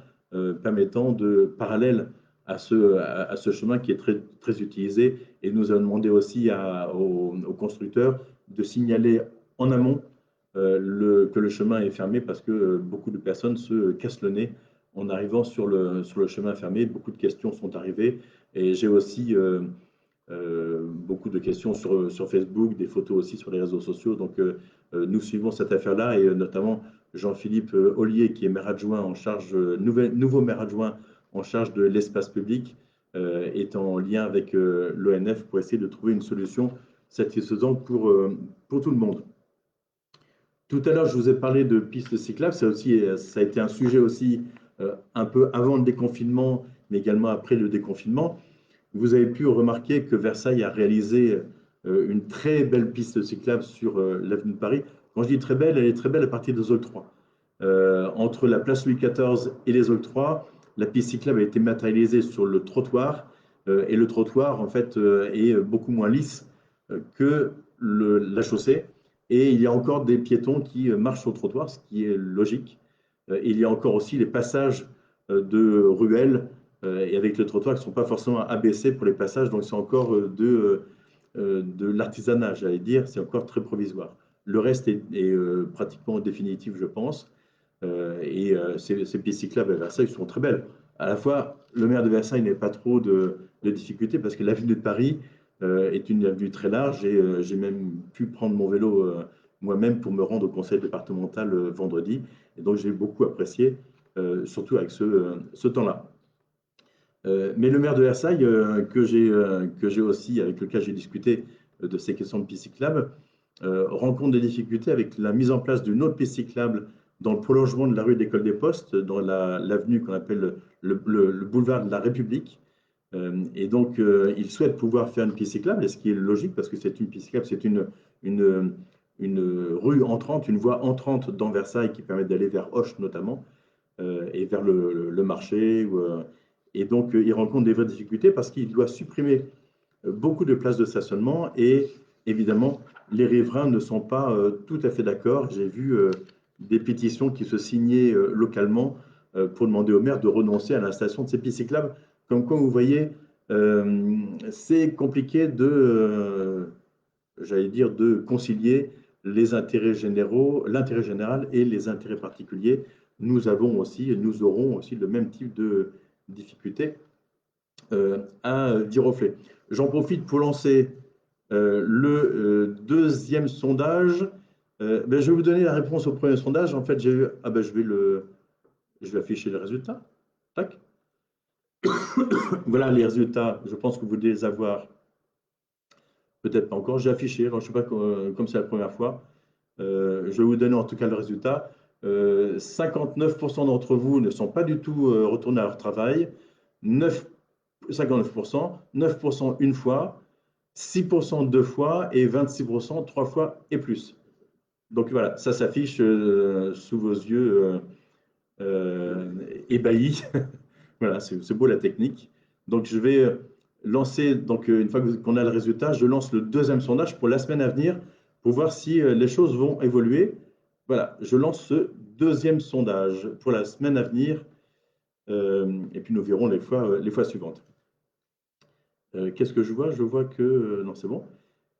permettant parallèle à ce chemin qui est très, très utilisé. Et nous avons demandé aussi aux constructeurs de signaler en amont que le chemin est fermé parce que beaucoup de personnes se cassent le nez en arrivant sur le chemin fermé. Beaucoup de questions sont arrivées et j'ai aussi beaucoup de questions sur Facebook, des photos aussi sur les réseaux sociaux. Donc, nous suivons cette affaire-là et notamment Jean-Philippe Ollier, qui est maire adjoint en charge, nouveau maire adjoint en charge de l'espace public, est en lien avec l'ONF pour essayer de trouver une solution satisfaisante pour tout le monde. Tout à l'heure, je vous ai parlé de pistes cyclables. Ça a été un sujet aussi un peu avant le déconfinement, mais également après le déconfinement. Vous avez pu remarquer que Versailles a réalisé une très belle piste cyclable sur l'avenue de Paris. Quand je dis très belle, elle est très belle à partir des octrois. Entre la place Louis XIV et les octrois, la piste cyclable a été matérialisée sur le trottoir et le trottoir, en fait, est beaucoup moins lisse que la chaussée. Et il y a encore des piétons qui marchent sur le trottoir, ce qui est logique. Il y a encore aussi les passages de ruelles et avec le trottoir qui ne sont pas forcément abaissés pour les passages. Donc, c'est encore de l'artisanat, j'allais dire. C'est encore très provisoire. Le reste est pratiquement définitif, je pense. Ces pistes cyclables à Versailles sont très belles. À la fois, le maire de Versailles n'a pas trop de difficultés parce que l'avenue de Paris est une avenue très large et j'ai même pu prendre mon vélo moi-même pour me rendre au conseil départemental vendredi. Et donc, j'ai beaucoup apprécié, surtout avec ce temps-là. Mais le maire de Versailles, que j'ai aussi, avec lequel j'ai discuté de ces questions de piste cyclable, rencontre des difficultés avec la mise en place d'une autre piste cyclable dans le prolongement de la rue de l'École des Postes, dans l'avenue qu'on appelle le boulevard de la République. Et donc, il souhaite pouvoir faire une piste cyclable, et ce qui est logique, parce que c'est une piste cyclable, c'est une rue entrante, une voie entrante dans Versailles qui permet d'aller vers Auch notamment, et vers le marché. Et donc, il rencontre des vraies difficultés parce qu'il doit supprimer beaucoup de places de stationnement et évidemment, les riverains ne sont pas tout à fait d'accord. J'ai vu des pétitions qui se signaient localement pour demander au maire de renoncer à l'installation de ces pistes cyclables. Comme quoi, vous voyez, c'est compliqué j'allais dire, de concilier les intérêts généraux, l'intérêt général et les intérêts particuliers. Nous aurons aussi le même type de difficultés à Viroflay. J'en profite pour lancer le deuxième sondage. Ben, je vais vous donner la réponse au premier sondage. En fait, j'ai eu. Ah ben, je vais afficher les résultats. Tac. Voilà les résultats. Je pense que vous devez les avoir. Peut-être pas encore. J'ai affiché. Alors, je ne sais pas comme c'est la première fois. Je vais vous donner en tout cas le résultat. 59% d'entre vous ne sont pas du tout retournés à leur travail. 59%, 9% une fois, 6% deux fois et 26% trois fois et plus. Donc voilà, ça s'affiche sous vos yeux ébahis. Voilà, c'est beau la technique. Donc je vais lancer, donc une fois qu'on a le résultat, je lance le deuxième sondage pour la semaine à venir pour voir si les choses vont évoluer. Voilà, je lance ce deuxième sondage pour la semaine à venir et puis nous verrons les fois suivantes. Qu'est-ce que je vois? Je vois que... non, c'est bon.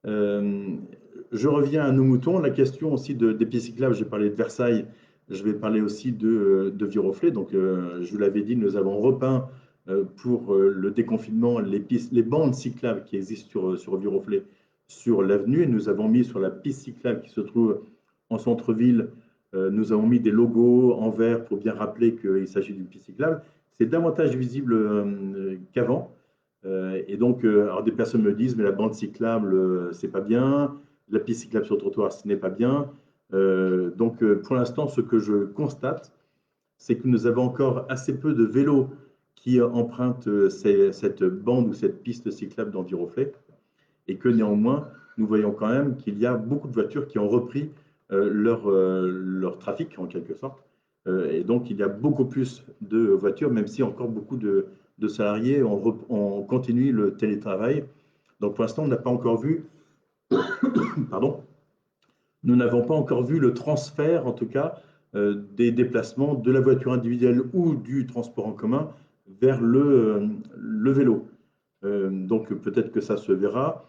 Je reviens à nos moutons. La question aussi des pistes cyclables, j'ai parlé de Versailles, je vais parler aussi de Viroflay. Donc, je vous l'avais dit, nous avons repeint pour le déconfinement les bandes cyclables qui existent sur Viroflay sur l'avenue. Et nous avons mis sur la piste cyclable qui se trouve en centre-ville, nous avons mis des logos en vert pour bien rappeler qu'il s'agit d'une piste cyclable. C'est davantage visible qu'avant. Et donc, alors des personnes me disent, mais la bande cyclable, c'est pas bien, la piste cyclable sur le trottoir, ce n'est pas bien. Donc, pour l'instant, ce que je constate, c'est que nous avons encore assez peu de vélos qui empruntent cette bande ou cette piste cyclable dans Viroflay, et que néanmoins, nous voyons quand même qu'il y a beaucoup de voitures qui ont repris leur trafic, en quelque sorte. Et donc, il y a beaucoup plus de voitures, même si encore beaucoup de salariés on continue le télétravail. Donc, pour l'instant, on n'a pas encore vu, pardon, nous n'avons pas encore vu le transfert, en tout cas, des déplacements de la voiture individuelle ou du transport en commun vers le vélo. Donc, peut-être que ça se verra.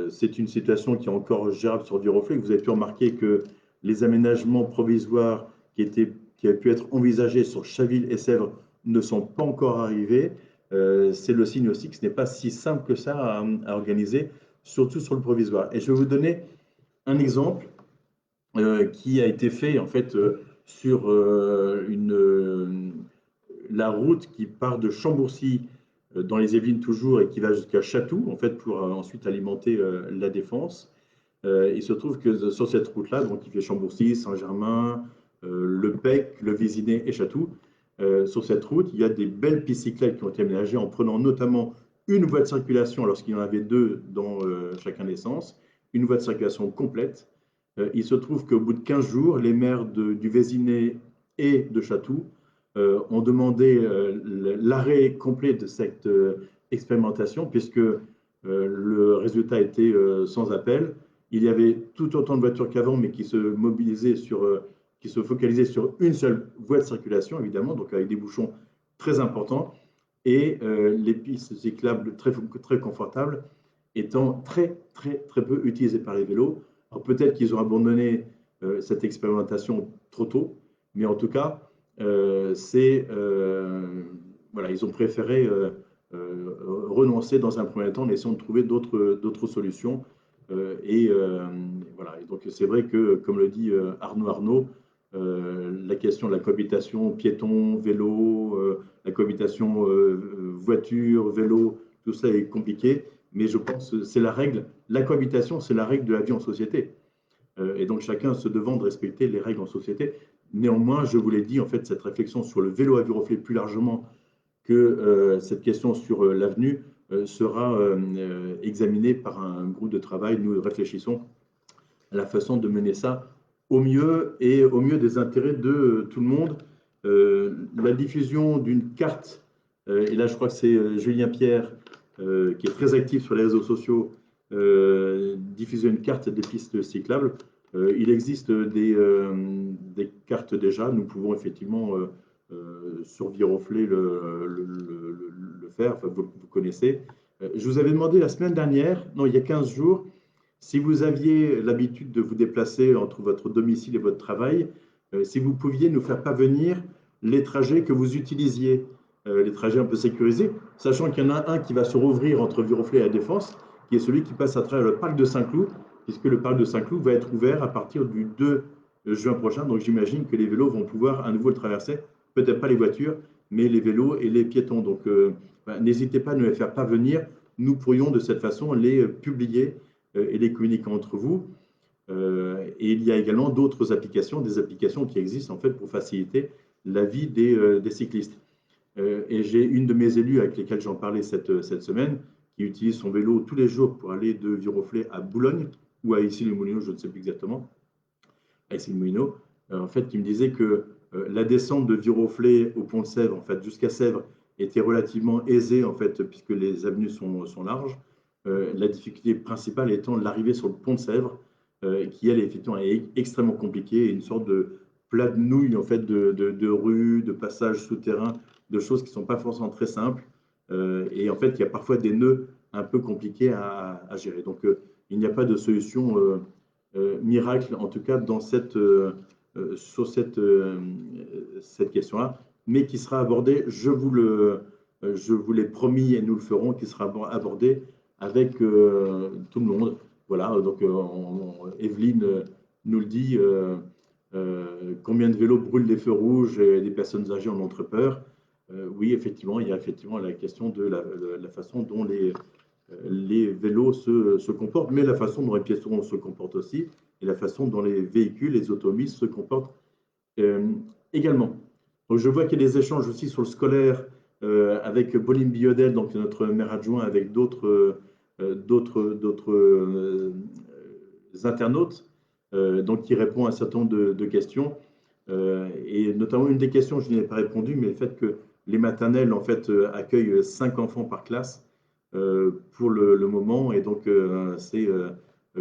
C'est une situation qui est encore gérable sur Viroflay. Vous avez pu remarquer que les aménagements provisoires qui avaient pu être envisagés sur Chaville et Sèvres ne sont pas encore arrivés. C'est le signe aussi que ce n'est pas si simple que ça à organiser, surtout sur le provisoire. Et je vais vous donner un exemple qui a été fait en fait sur la route qui part de Chambourcy dans les Yvelines toujours et qui va jusqu'à Chatou en fait pour ensuite alimenter la Défense. Il se trouve que sur cette route-là, donc qui fait Chambourcy, Saint-Germain, le Pec, le Vésinet et Chatou, sur cette route, il y a des belles pistes cyclables qui ont été aménagées en prenant notamment une voie de circulation lorsqu'il y en avait deux dans chacun des sens, une voie de circulation complète. Il se trouve qu'au bout de 15 jours, les maires du Vésinet et de Chatou ont demandé l'arrêt complet de cette expérimentation puisque le résultat était sans appel. Il y avait tout autant de voitures qu'avant, mais qui se mobilisaient qui se focalisaient sur une seule voie de circulation, évidemment, donc avec des bouchons très importants, et les pistes cyclables très, très confortables étant très, très, très peu utilisées par les vélos. Alors peut-être qu'ils ont abandonné cette expérimentation trop tôt, mais en tout cas, voilà, ils ont préféré renoncer dans un premier temps en essayant de trouver d'autres solutions. Voilà. Et donc c'est vrai que, comme le dit Arnaud, la question de la cohabitation piéton, vélo, la cohabitation voiture, vélo, tout ça est compliqué, mais je pense que c'est la règle. La cohabitation, c'est la règle de la vie en société. Et donc chacun se devant de respecter les règles en société. Néanmoins, je vous l'ai dit, en fait, cette réflexion sur le vélo à vue reflet plus largement que cette question sur l'avenue sera examinée par un groupe de travail. Nous réfléchissons à la façon de mener ça au mieux et au mieux des intérêts de tout le monde. La diffusion d'une carte, et là je crois que c'est Julien Pierre qui est très actif sur les réseaux sociaux, diffuser une carte des pistes cyclables. Il existe des cartes déjà, nous pouvons effectivement sur Viroflay le faire, enfin, vous connaissez. Je vous avais demandé la semaine dernière, non, il y a 15 jours, si vous aviez l'habitude de vous déplacer entre votre domicile et votre travail, si vous pouviez nous faire parvenir les trajets que vous utilisiez, les trajets un peu sécurisés, sachant qu'il y en a un qui va se rouvrir entre Viroflay et la Défense, qui est celui qui passe à travers le parc de Saint-Cloud, puisque le parc de Saint-Cloud va être ouvert à partir du 2 juin prochain. Donc j'imagine que les vélos vont pouvoir à nouveau le traverser, peut-être pas les voitures, mais les vélos et les piétons. Donc n'hésitez pas à nous les faire parvenir. Nous pourrions de cette façon les publier et les communiquer entre vous. Et il y a également d'autres applications, des applications qui existent en fait pour faciliter la vie des cyclistes. Et j'ai une de mes élus avec lesquelles j'en parlais cette semaine qui utilise son vélo tous les jours pour aller de Viroflay à Boulogne ou à Issy-les-Moulineaux, je ne sais plus exactement, à Issy-les-Moulineaux, en fait, qui me disait que la descente de Viroflay au pont de Sèvres, en fait, jusqu'à Sèvres, était relativement aisée, en fait, puisque les avenues sont larges. La difficulté principale étant l'arrivée sur le pont de Sèvres, qui, elle, effectivement, est extrêmement compliquée, une sorte de plat de nouilles, en fait, de rues, de passages souterrains, de choses qui ne sont pas forcément très simples. Et en fait, il y a parfois des nœuds un peu compliqués à gérer. Donc, il n'y a pas de solution miracle, en tout cas, dans sur cette question-là, mais qui sera abordée, je vous l'ai promis et nous le ferons, qui sera abordée avec tout le monde. Voilà, donc Evelyne nous le dit, combien de vélos brûlent les feux rouges et les personnes âgées en ont très peur. Oui, effectivement, il y a effectivement la question de la façon dont les vélos se comportent, mais la façon dont les piétons se comportent aussi, et la façon dont les véhicules, les automobiles se comportent également. Donc, je vois qu'il y a des échanges aussi sur le scolaire avec Pauline Biodel, donc notre maire adjoint, avec d'autres internautes, donc qui répond à un certain nombre de questions. Et notamment, une des questions, je n'y ai pas répondu, mais le fait que les maternelles, en fait, accueillent 5 enfants par classe pour le moment, et donc c'est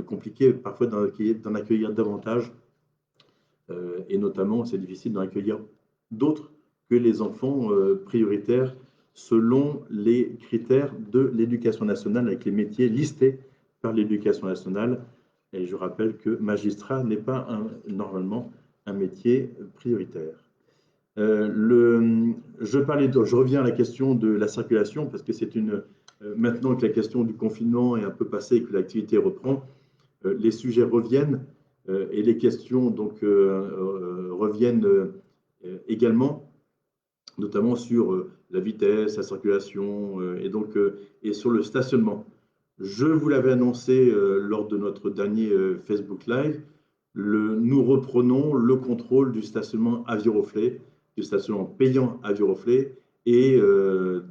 compliqué parfois d'en accueillir davantage, et notamment, c'est difficile d'en accueillir d'autres que les enfants prioritaires selon les critères de l'éducation nationale, avec les métiers listés par l'éducation nationale. Et je rappelle que magistrat n'est pas normalement un métier prioritaire. Je reviens à la question de la circulation, parce que c'est maintenant que la question du confinement est un peu passée et que l'activité reprend, les sujets reviennent et les questions donc reviennent également, notamment sur la vitesse, la circulation et sur le stationnement. Je vous l'avais annoncé lors de notre dernier Facebook Live, nous reprenons le contrôle du stationnement à Viroflay, du stationnement payant à Viroflay, et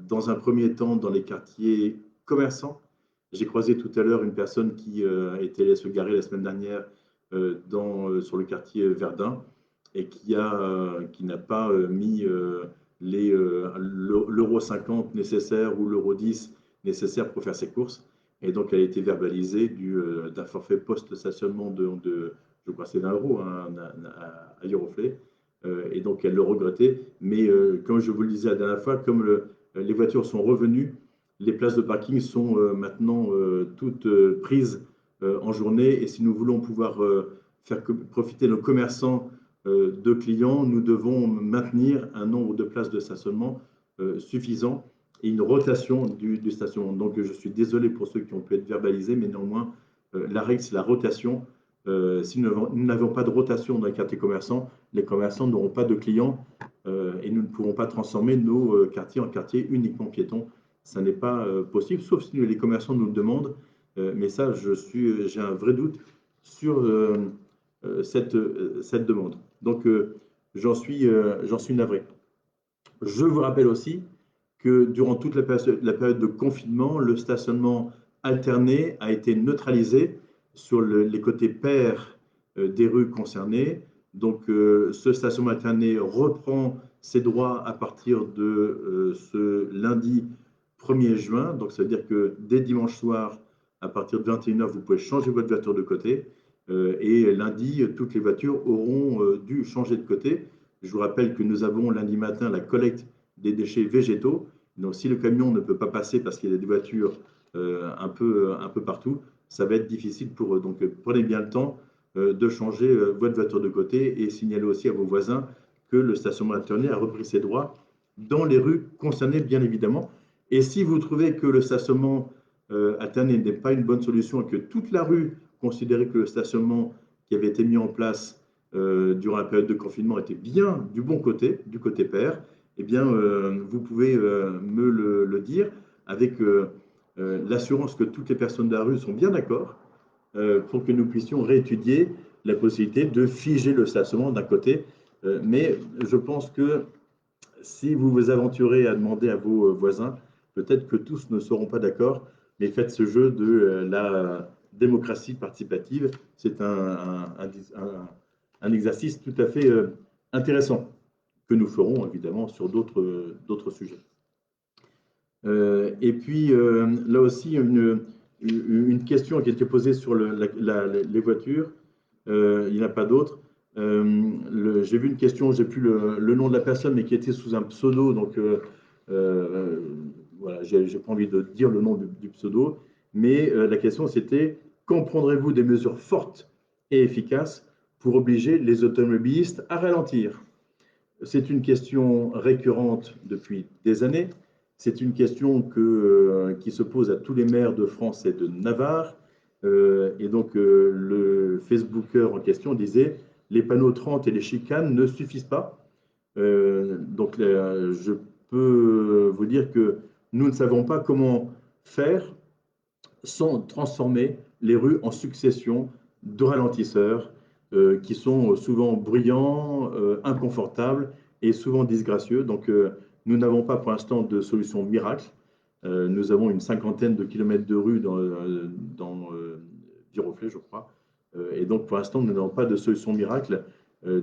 dans un premier temps dans les quartiers commerçants. J'ai croisé tout à l'heure une personne qui était allée se garer la semaine dernière sur le quartier Verdun et qui n'a pas mis l'euro 50 nécessaire ou l'euro 10 nécessaire pour faire ses courses. Et donc, elle a été verbalisée d'un forfait post-stationnement je crois que c'est 20 € à Viroflay. Et donc, elle le regrettait. Mais comme je vous le disais la dernière fois, comme les voitures sont revenues, les places de parking sont maintenant toutes prises en journée. Et si nous voulons pouvoir faire profiter nos commerçants de clients, nous devons maintenir un nombre de places de stationnement suffisant et une rotation du stationnement. Donc, je suis désolé pour ceux qui ont pu être verbalisés, mais néanmoins, la règle, c'est la rotation. Si nous n'avons pas de rotation dans les quartiers commerçants, les commerçants n'auront pas de clients et nous ne pourrons pas transformer nos quartiers en quartiers uniquement piétons. Ça n'est pas possible, sauf si les commerçants nous le demandent. Mais ça, j'ai un vrai doute sur cette demande. Donc, j'en suis navré. Je vous rappelle aussi que durant toute la période de confinement, le stationnement alterné a été neutralisé sur les côtés pairs des rues concernées. Donc, ce stationnement alterné reprend ses droits à partir de ce lundi 1er juin. Donc, ça veut dire que dès dimanche soir, à partir de 21h, vous pouvez changer votre voiture de côté. Et lundi, toutes les voitures auront dû changer de côté. Je vous rappelle que nous avons lundi matin la collecte des déchets végétaux. Donc, si le camion ne peut pas passer parce qu'il y a des voitures un peu partout, ça va être difficile pour eux. Donc, prenez bien le temps de changer votre voiture de côté et signalez aussi à vos voisins que le stationnement alterné a repris ses droits dans les rues concernées, bien évidemment. Et si vous trouvez que le stationnement alterné n'est pas une bonne solution et que toute la rue considérait que le stationnement qui avait été mis en place durant la période de confinement était bien du bon côté, du côté pair, eh bien, vous pouvez me le dire avec l'assurance que toutes les personnes de la rue sont bien d'accord pour que nous puissions réétudier la possibilité de figer le stationnement d'un côté. Mais je pense que si vous vous aventurez à demander à vos voisins, peut-être que tous ne seront pas d'accord, mais faites ce jeu de la démocratie participative. C'est un exercice tout à fait intéressant que nous ferons évidemment sur d'autres sujets. Et puis là aussi, une question qui a été posée sur les voitures. Il n'y en a pas d'autres. J'ai vu une question, j'ai plus le nom de la personne, mais qui était sous un pseudo. Donc voilà, j'ai pas envie de dire le nom du pseudo. Mais la question c'était, quand prendrez-vous des mesures fortes et efficaces pour obliger les automobilistes à ralentir? C'est une question récurrente depuis des années. C'est une question qui se pose à tous les maires de France et de Navarre. Et donc, le Facebooker en question disait « Les panneaux 30 et les chicanes ne suffisent pas ». Donc, je peux vous dire que nous ne savons pas comment faire sans transformer les rues en succession de ralentisseurs qui sont souvent bruyants, inconfortables et souvent disgracieux. Donc, nous n'avons pas pour l'instant de solution miracle. Nous avons une 50aine de kilomètres de rues dans Viroflay, je crois. Et donc, pour l'instant, nous n'avons pas de solution miracle.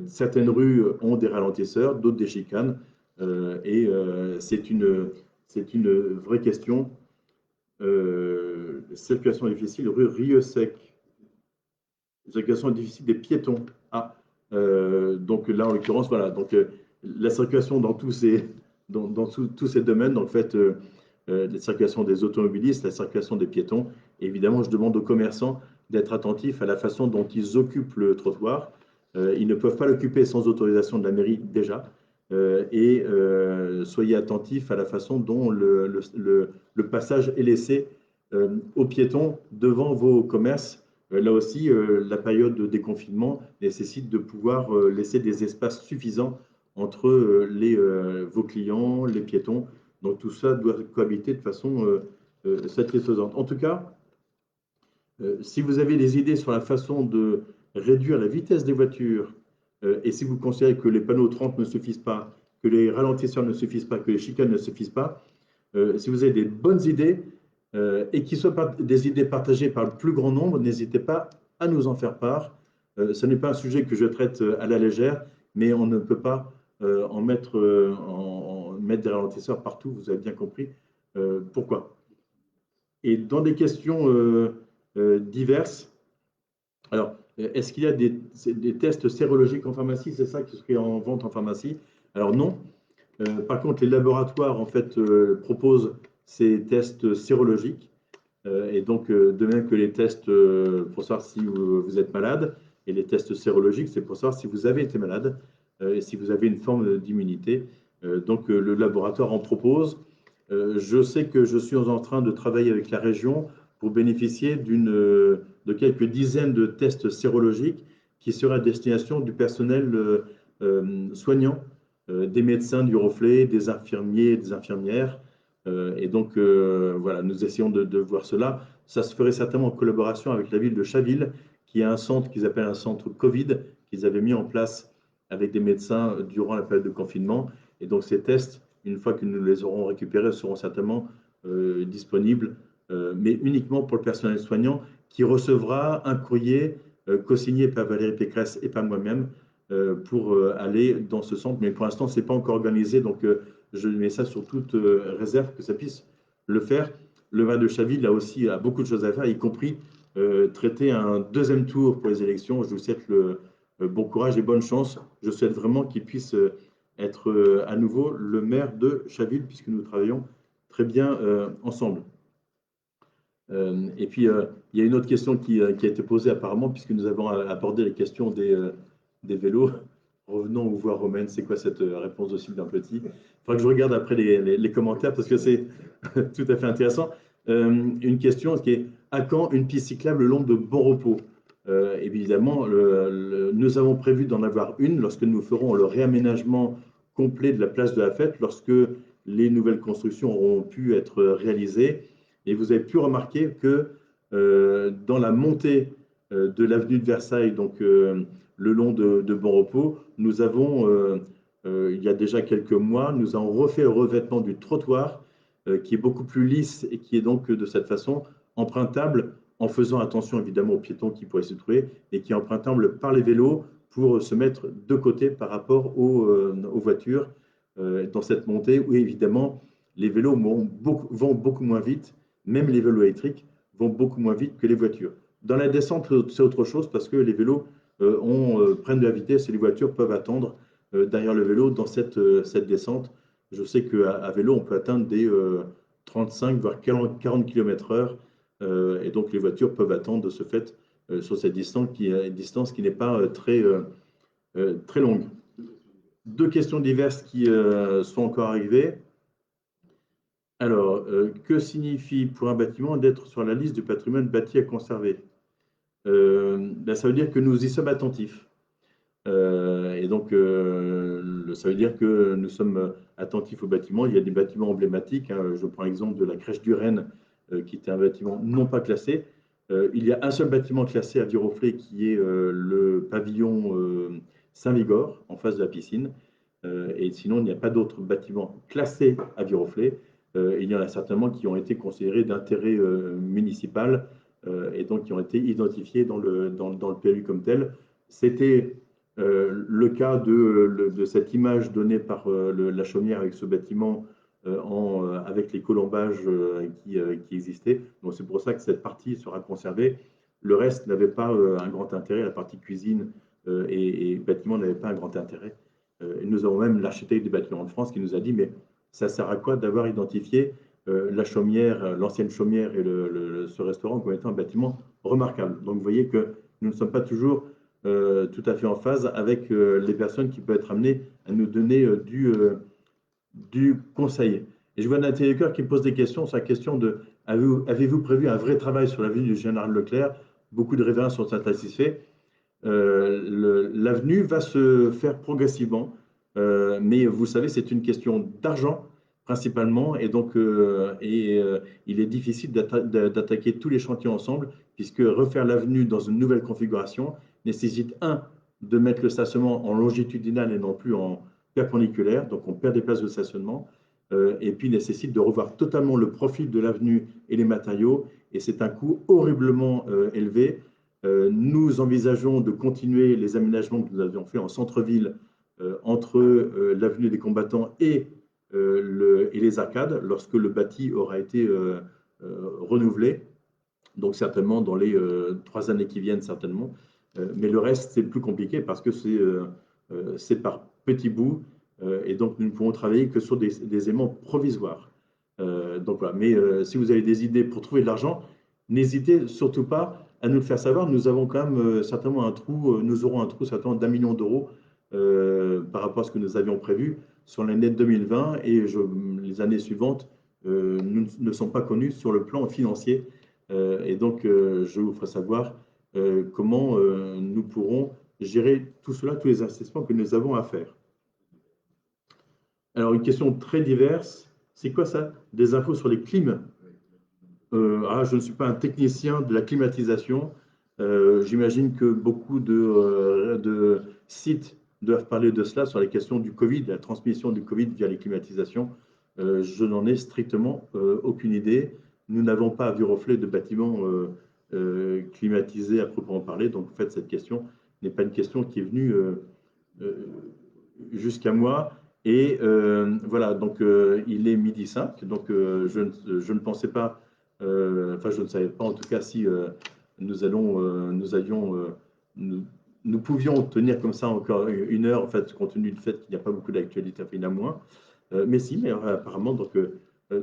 Certaines rues ont des ralentisseurs, d'autres des chicanes. Et c'est une vraie question. Circulation difficile, rue Rieux-Sec. Circulation difficile des piétons. Ah, donc là, en l'occurrence, voilà. Donc, la circulation dans tous ces domaines, donc en fait, la circulation des automobilistes, la circulation des piétons. Évidemment, je demande aux commerçants d'être attentifs à la façon dont ils occupent le trottoir. Ils ne peuvent pas l'occuper sans autorisation de la mairie déjà. Et soyez attentifs à la façon dont le passage est laissé aux piétons devant vos commerces. Là aussi, la période de déconfinement nécessite de pouvoir laisser des espaces suffisants entre vos clients, les piétons. Donc tout ça doit cohabiter de façon satisfaisante. En tout cas, si vous avez des idées sur la façon de réduire la vitesse des voitures, et si vous considérez que les panneaux 30 ne suffisent pas, que les ralentisseurs ne suffisent pas, que les chicanes ne suffisent pas, si vous avez des bonnes idées, et qui soient des idées partagées par le plus grand nombre, n'hésitez pas à nous en faire part. Ce n'est pas un sujet que je traite à la légère, mais on ne peut pas mettre des ralentisseurs partout, vous avez bien compris pourquoi. Et dans des questions diverses, alors, est-ce qu'il y a des tests sérologiques en pharmacie? C'est ça qui serait en vente en pharmacie? Alors non. Par contre, les laboratoires, en fait, proposent ces tests sérologiques. Et donc, de même que les tests pour savoir si vous êtes malade, et les tests sérologiques, c'est pour savoir si vous avez été malade et si vous avez une forme d'immunité. Donc, le laboratoire en propose. Je sais que je suis en train de travailler avec la région pour bénéficier de quelques dizaines de tests sérologiques qui seraient à destination du personnel soignant des médecins du reflet, des infirmiers, des infirmières. Et donc, voilà, nous essayons de voir cela. Ça se ferait certainement en collaboration avec la ville de Chaville, qui a un centre qu'ils appellent un centre Covid, qu'ils avaient mis en place avec des médecins durant la période de confinement. Et donc, ces tests, une fois que nous les aurons récupérés, seront certainement disponibles, mais uniquement pour le personnel soignant qui recevra un courrier co-signé par Valérie Pécresse et par moi-même pour aller dans ce centre. Mais pour l'instant, ce n'est pas encore organisé, donc je mets ça sur toute réserve que ça puisse le faire. Le maire de Chaville a aussi beaucoup de choses à faire, y compris traiter un deuxième tour pour les élections. Je vous souhaite le bon courage et bonne chance. Je souhaite vraiment qu'il puisse être à nouveau le maire de Chaville, puisque nous travaillons très bien ensemble. Et puis, il y a une autre question qui a été posée apparemment, puisque nous avons abordé les questions des vélos. Revenons aux voies romaines. C'est quoi cette réponse de Sylvain Petit? Il faudra que je regarde après les commentaires, parce que c'est tout à fait intéressant. Une question qui est: à quand une piste cyclable le long de Bon Repos? Évidemment, nous avons prévu d'en avoir une lorsque nous ferons le réaménagement complet de la place de la Fête, lorsque les nouvelles constructions auront pu être réalisées. Et vous avez pu remarquer que dans la montée de l'avenue de Versailles, donc le long de Bon Repos, nous avons, il y a déjà quelques mois, nous avons refait le revêtement du trottoir qui est beaucoup plus lisse et qui est donc de cette façon empruntable, en faisant attention évidemment aux piétons qui pourraient se trouver, et qui est empruntable par les vélos pour se mettre de côté par rapport aux voitures dans cette montée où évidemment les vélos vont beaucoup moins vite. Même les vélos électriques vont beaucoup moins vite que les voitures. Dans la descente, c'est autre chose parce que les vélos prennent de la vitesse et les voitures peuvent attendre derrière le vélo dans cette descente. Je sais qu'à vélo, on peut atteindre des 35 voire 40 km/h et donc les voitures peuvent attendre de ce fait sur cette distance qui n'est pas très longue. Deux questions diverses qui sont encore arrivées. Alors, que signifie pour un bâtiment d'être sur la liste du patrimoine bâti à conserver? Ça veut dire que nous y sommes attentifs. Et donc, ça veut dire que nous sommes attentifs aux bâtiments. Il y a des bâtiments emblématiques. Hein. Je prends l'exemple de la crèche du Rennes, qui était un bâtiment non pas classé. Il y a un seul bâtiment classé à Viroflay, qui est le pavillon Saint-Vigor, en face de la piscine. Et sinon, il n'y a pas d'autres bâtiments classés à Viroflay. Il y en a certainement qui ont été considérés d'intérêt municipal et donc qui ont été identifiés dans le PLU comme tel. C'était le cas de cette image donnée par la chaumière avec ce bâtiment avec les colombages qui existaient. Donc c'est pour ça que cette partie sera conservée. Le reste n'avait pas un grand intérêt. La partie cuisine et bâtiment n'avait pas un grand intérêt. Et nous avons même l'architecte des bâtiments de France qui nous a dit: mais ça sert à quoi d'avoir identifié la chaumière, l'ancienne chaumière et ce restaurant comme étant un bâtiment remarquable? Donc vous voyez que nous ne sommes pas toujours tout à fait en phase avec les personnes qui peuvent être amenées à nous donner du conseil. Et je vois Nathalie Lecoeur qui me pose des questions sur la question de: avez-vous prévu un vrai travail sur l'avenue du Général Leclerc? Beaucoup de riverains sont satisfaits. L'avenue va se faire progressivement, mais vous savez, c'est une question d'argent principalement, et donc il est difficile d'attaquer tous les chantiers ensemble, puisque refaire l'avenue dans une nouvelle configuration nécessite, de mettre le stationnement en longitudinal et non plus en perpendiculaire, donc on perd des places de stationnement, et puis nécessite de revoir totalement le profil de l'avenue et les matériaux, et c'est un coût horriblement élevé. Nous envisageons de continuer les aménagements que nous avions fait en centre-ville entre l'avenue des Combattants et les arcades lorsque le bâti aura été renouvelé, donc certainement dans les 3 années qui viennent certainement. Mais le reste, c'est plus compliqué parce que c'est par petits bouts et donc nous ne pouvons travailler que sur des aimants provisoires. Donc voilà. Mais si vous avez des idées pour trouver de l'argent, n'hésitez surtout pas à nous le faire savoir. Nous avons quand même certainement un trou, nous aurons un trou certainement d'1 million d'euros par rapport à ce que nous avions prévu sur l'année 2020 et les années suivantes ne sont pas connues sur le plan financier. Et donc, je vous ferai savoir comment nous pourrons gérer tout cela, tous les investissements que nous avons à faire. Alors, une question très diverse. C'est quoi ça? Des infos sur les clims? Je ne suis pas un technicien de la climatisation. J'imagine que beaucoup de sites doivent parler de cela sur les questions du Covid, la transmission du Covid via les climatisations. Je n'en ai strictement aucune idée. Nous n'avons pas à Viroflay de bâtiments climatisés à proprement parler. Donc, en fait, cette question n'est pas une question qui est venue euh, jusqu'à moi. Et voilà, donc il est midi 5, donc je ne pensais pas, enfin je ne savais pas en tout cas si nous pouvions tenir comme ça encore une heure, en fait, compte tenu du fait qu'il n'y a pas beaucoup d'actualité, enfin, il y en a moins. Mais si, mais apparemment, donc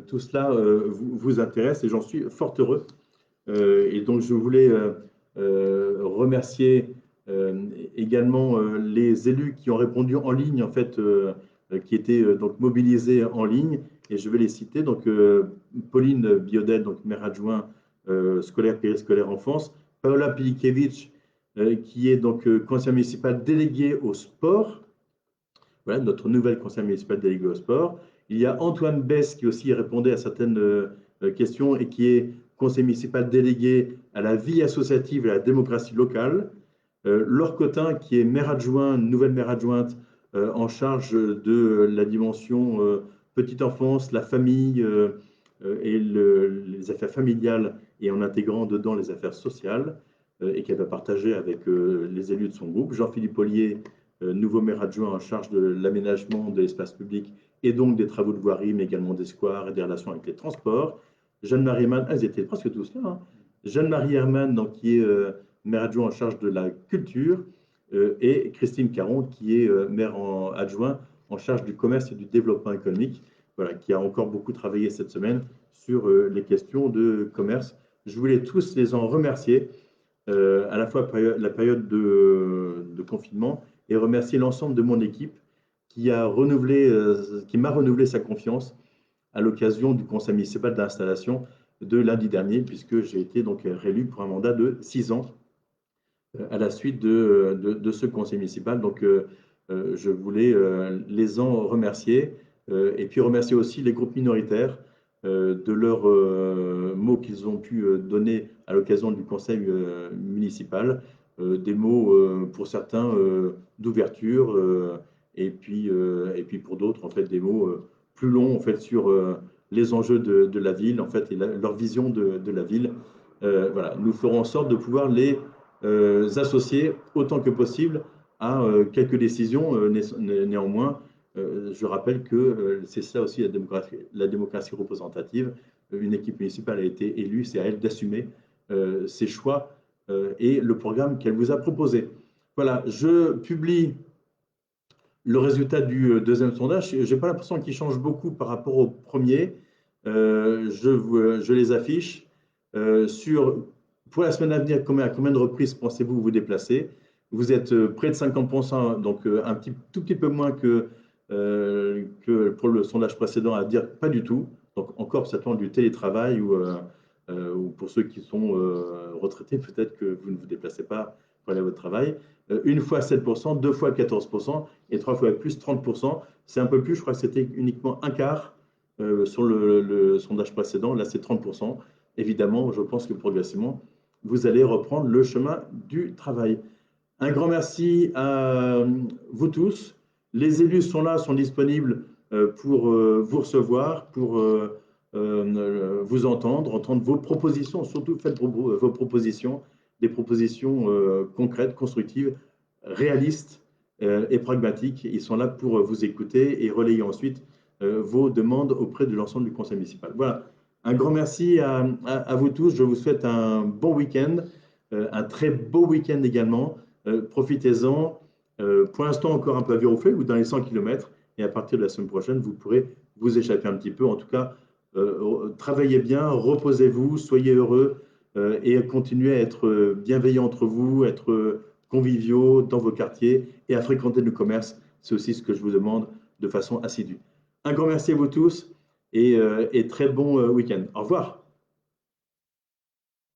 tout cela vous intéresse et j'en suis fort heureux. Et donc je voulais remercier également les élus qui ont répondu en ligne, en fait, qui étaient donc mobilisés en ligne. Et je vais les citer. Donc, Pauline Biodel, donc maire adjoint scolaire, périscolaire enfance. Paola Pilikiewicz, qui est donc conseillère municipale déléguée au sport. Voilà, notre nouvelle conseillère municipale déléguée au sport. Il y a Antoine Bess, qui aussi répondait à certaines questions et qui est conseiller municipal délégué à la vie associative et à la démocratie locale. Laure Cotin, qui est maire adjoint, nouvelle maire adjointe en charge de la dimension petite enfance, la famille et les affaires familiales et en intégrant dedans les affaires sociales et qu'elle va partager avec les élus de son groupe. Jean-Philippe Ollier, nouveau maire adjoint en charge de l'aménagement de l'espace public et donc des travaux de voirie, mais également des squares et des relations avec les transports. Jeanne-Marie Herman, elles étaient presque tous là. Hein. Jeanne-Marie Herman, donc, qui est maire adjoint en charge de la culture, et Christine Caron, qui est maire adjoint en charge du commerce et du développement économique, voilà, qui a encore beaucoup travaillé cette semaine sur les questions de commerce. Je voulais tous les en remercier, à la fois la période de confinement et remercier l'ensemble de mon équipe qui m'a renouvelé sa confiance à l'occasion du conseil municipal d'installation de lundi dernier, puisque j'ai été donc réélu pour un mandat de 6 ans à la suite de ce conseil municipal. Donc, je voulais les en remercier et puis remercier aussi les groupes minoritaires de leurs mots qu'ils ont pu donner à l'occasion du conseil municipal, des mots pour certains d'ouverture et puis pour d'autres en fait des mots plus longs en fait sur les enjeux de la ville en fait et leur vision de la ville. Voilà, nous ferons en sorte de pouvoir les associer autant que possible à quelques décisions. Néanmoins, je rappelle que c'est ça aussi la démocratie représentative. Une équipe municipale a été élue, c'est à elle d'assumer ses choix et le programme qu'elle vous a proposé. Voilà, je publie le résultat du deuxième sondage. Je n'ai pas l'impression qu'il change beaucoup par rapport au premier. Je les affiche. Pour la semaine à venir, à combien de reprises pensez-vous vous déplacer? Vous êtes près de 50%, donc tout petit peu moins que pour le sondage précédent, à dire pas du tout. Donc encore, ça tend du télétravail ou pour ceux qui sont retraités, peut-être que vous ne vous déplacez pas pour aller à votre travail. Une fois 7%, deux fois 14% et trois fois plus 30%. C'est un peu plus, je crois que c'était uniquement un quart sur le sondage précédent. Là, c'est 30%. Évidemment, je pense que progressivement, vous allez reprendre le chemin du travail. Un grand merci à vous tous. Les élus sont là, sont disponibles pour vous recevoir, pour vous entendre vos propositions. Surtout, faites vos propositions, des propositions concrètes, constructives, réalistes et pragmatiques. Ils sont là pour vous écouter et relayer ensuite vos demandes auprès de l'ensemble du conseil municipal. Voilà. Un grand merci à vous tous. Je vous souhaite un bon week-end, un très beau week-end également. Profitez-en. Pour l'instant, encore un peu à Viroflay ou dans les 100 km. Et à partir de la semaine prochaine, vous pourrez vous échapper un petit peu. En tout cas, travaillez bien, reposez-vous, soyez heureux et continuez à être bienveillants entre vous, être conviviaux dans vos quartiers et à fréquenter le commerce. C'est aussi ce que je vous demande de façon assidue. Un grand merci à vous tous et très bon week-end. Au revoir.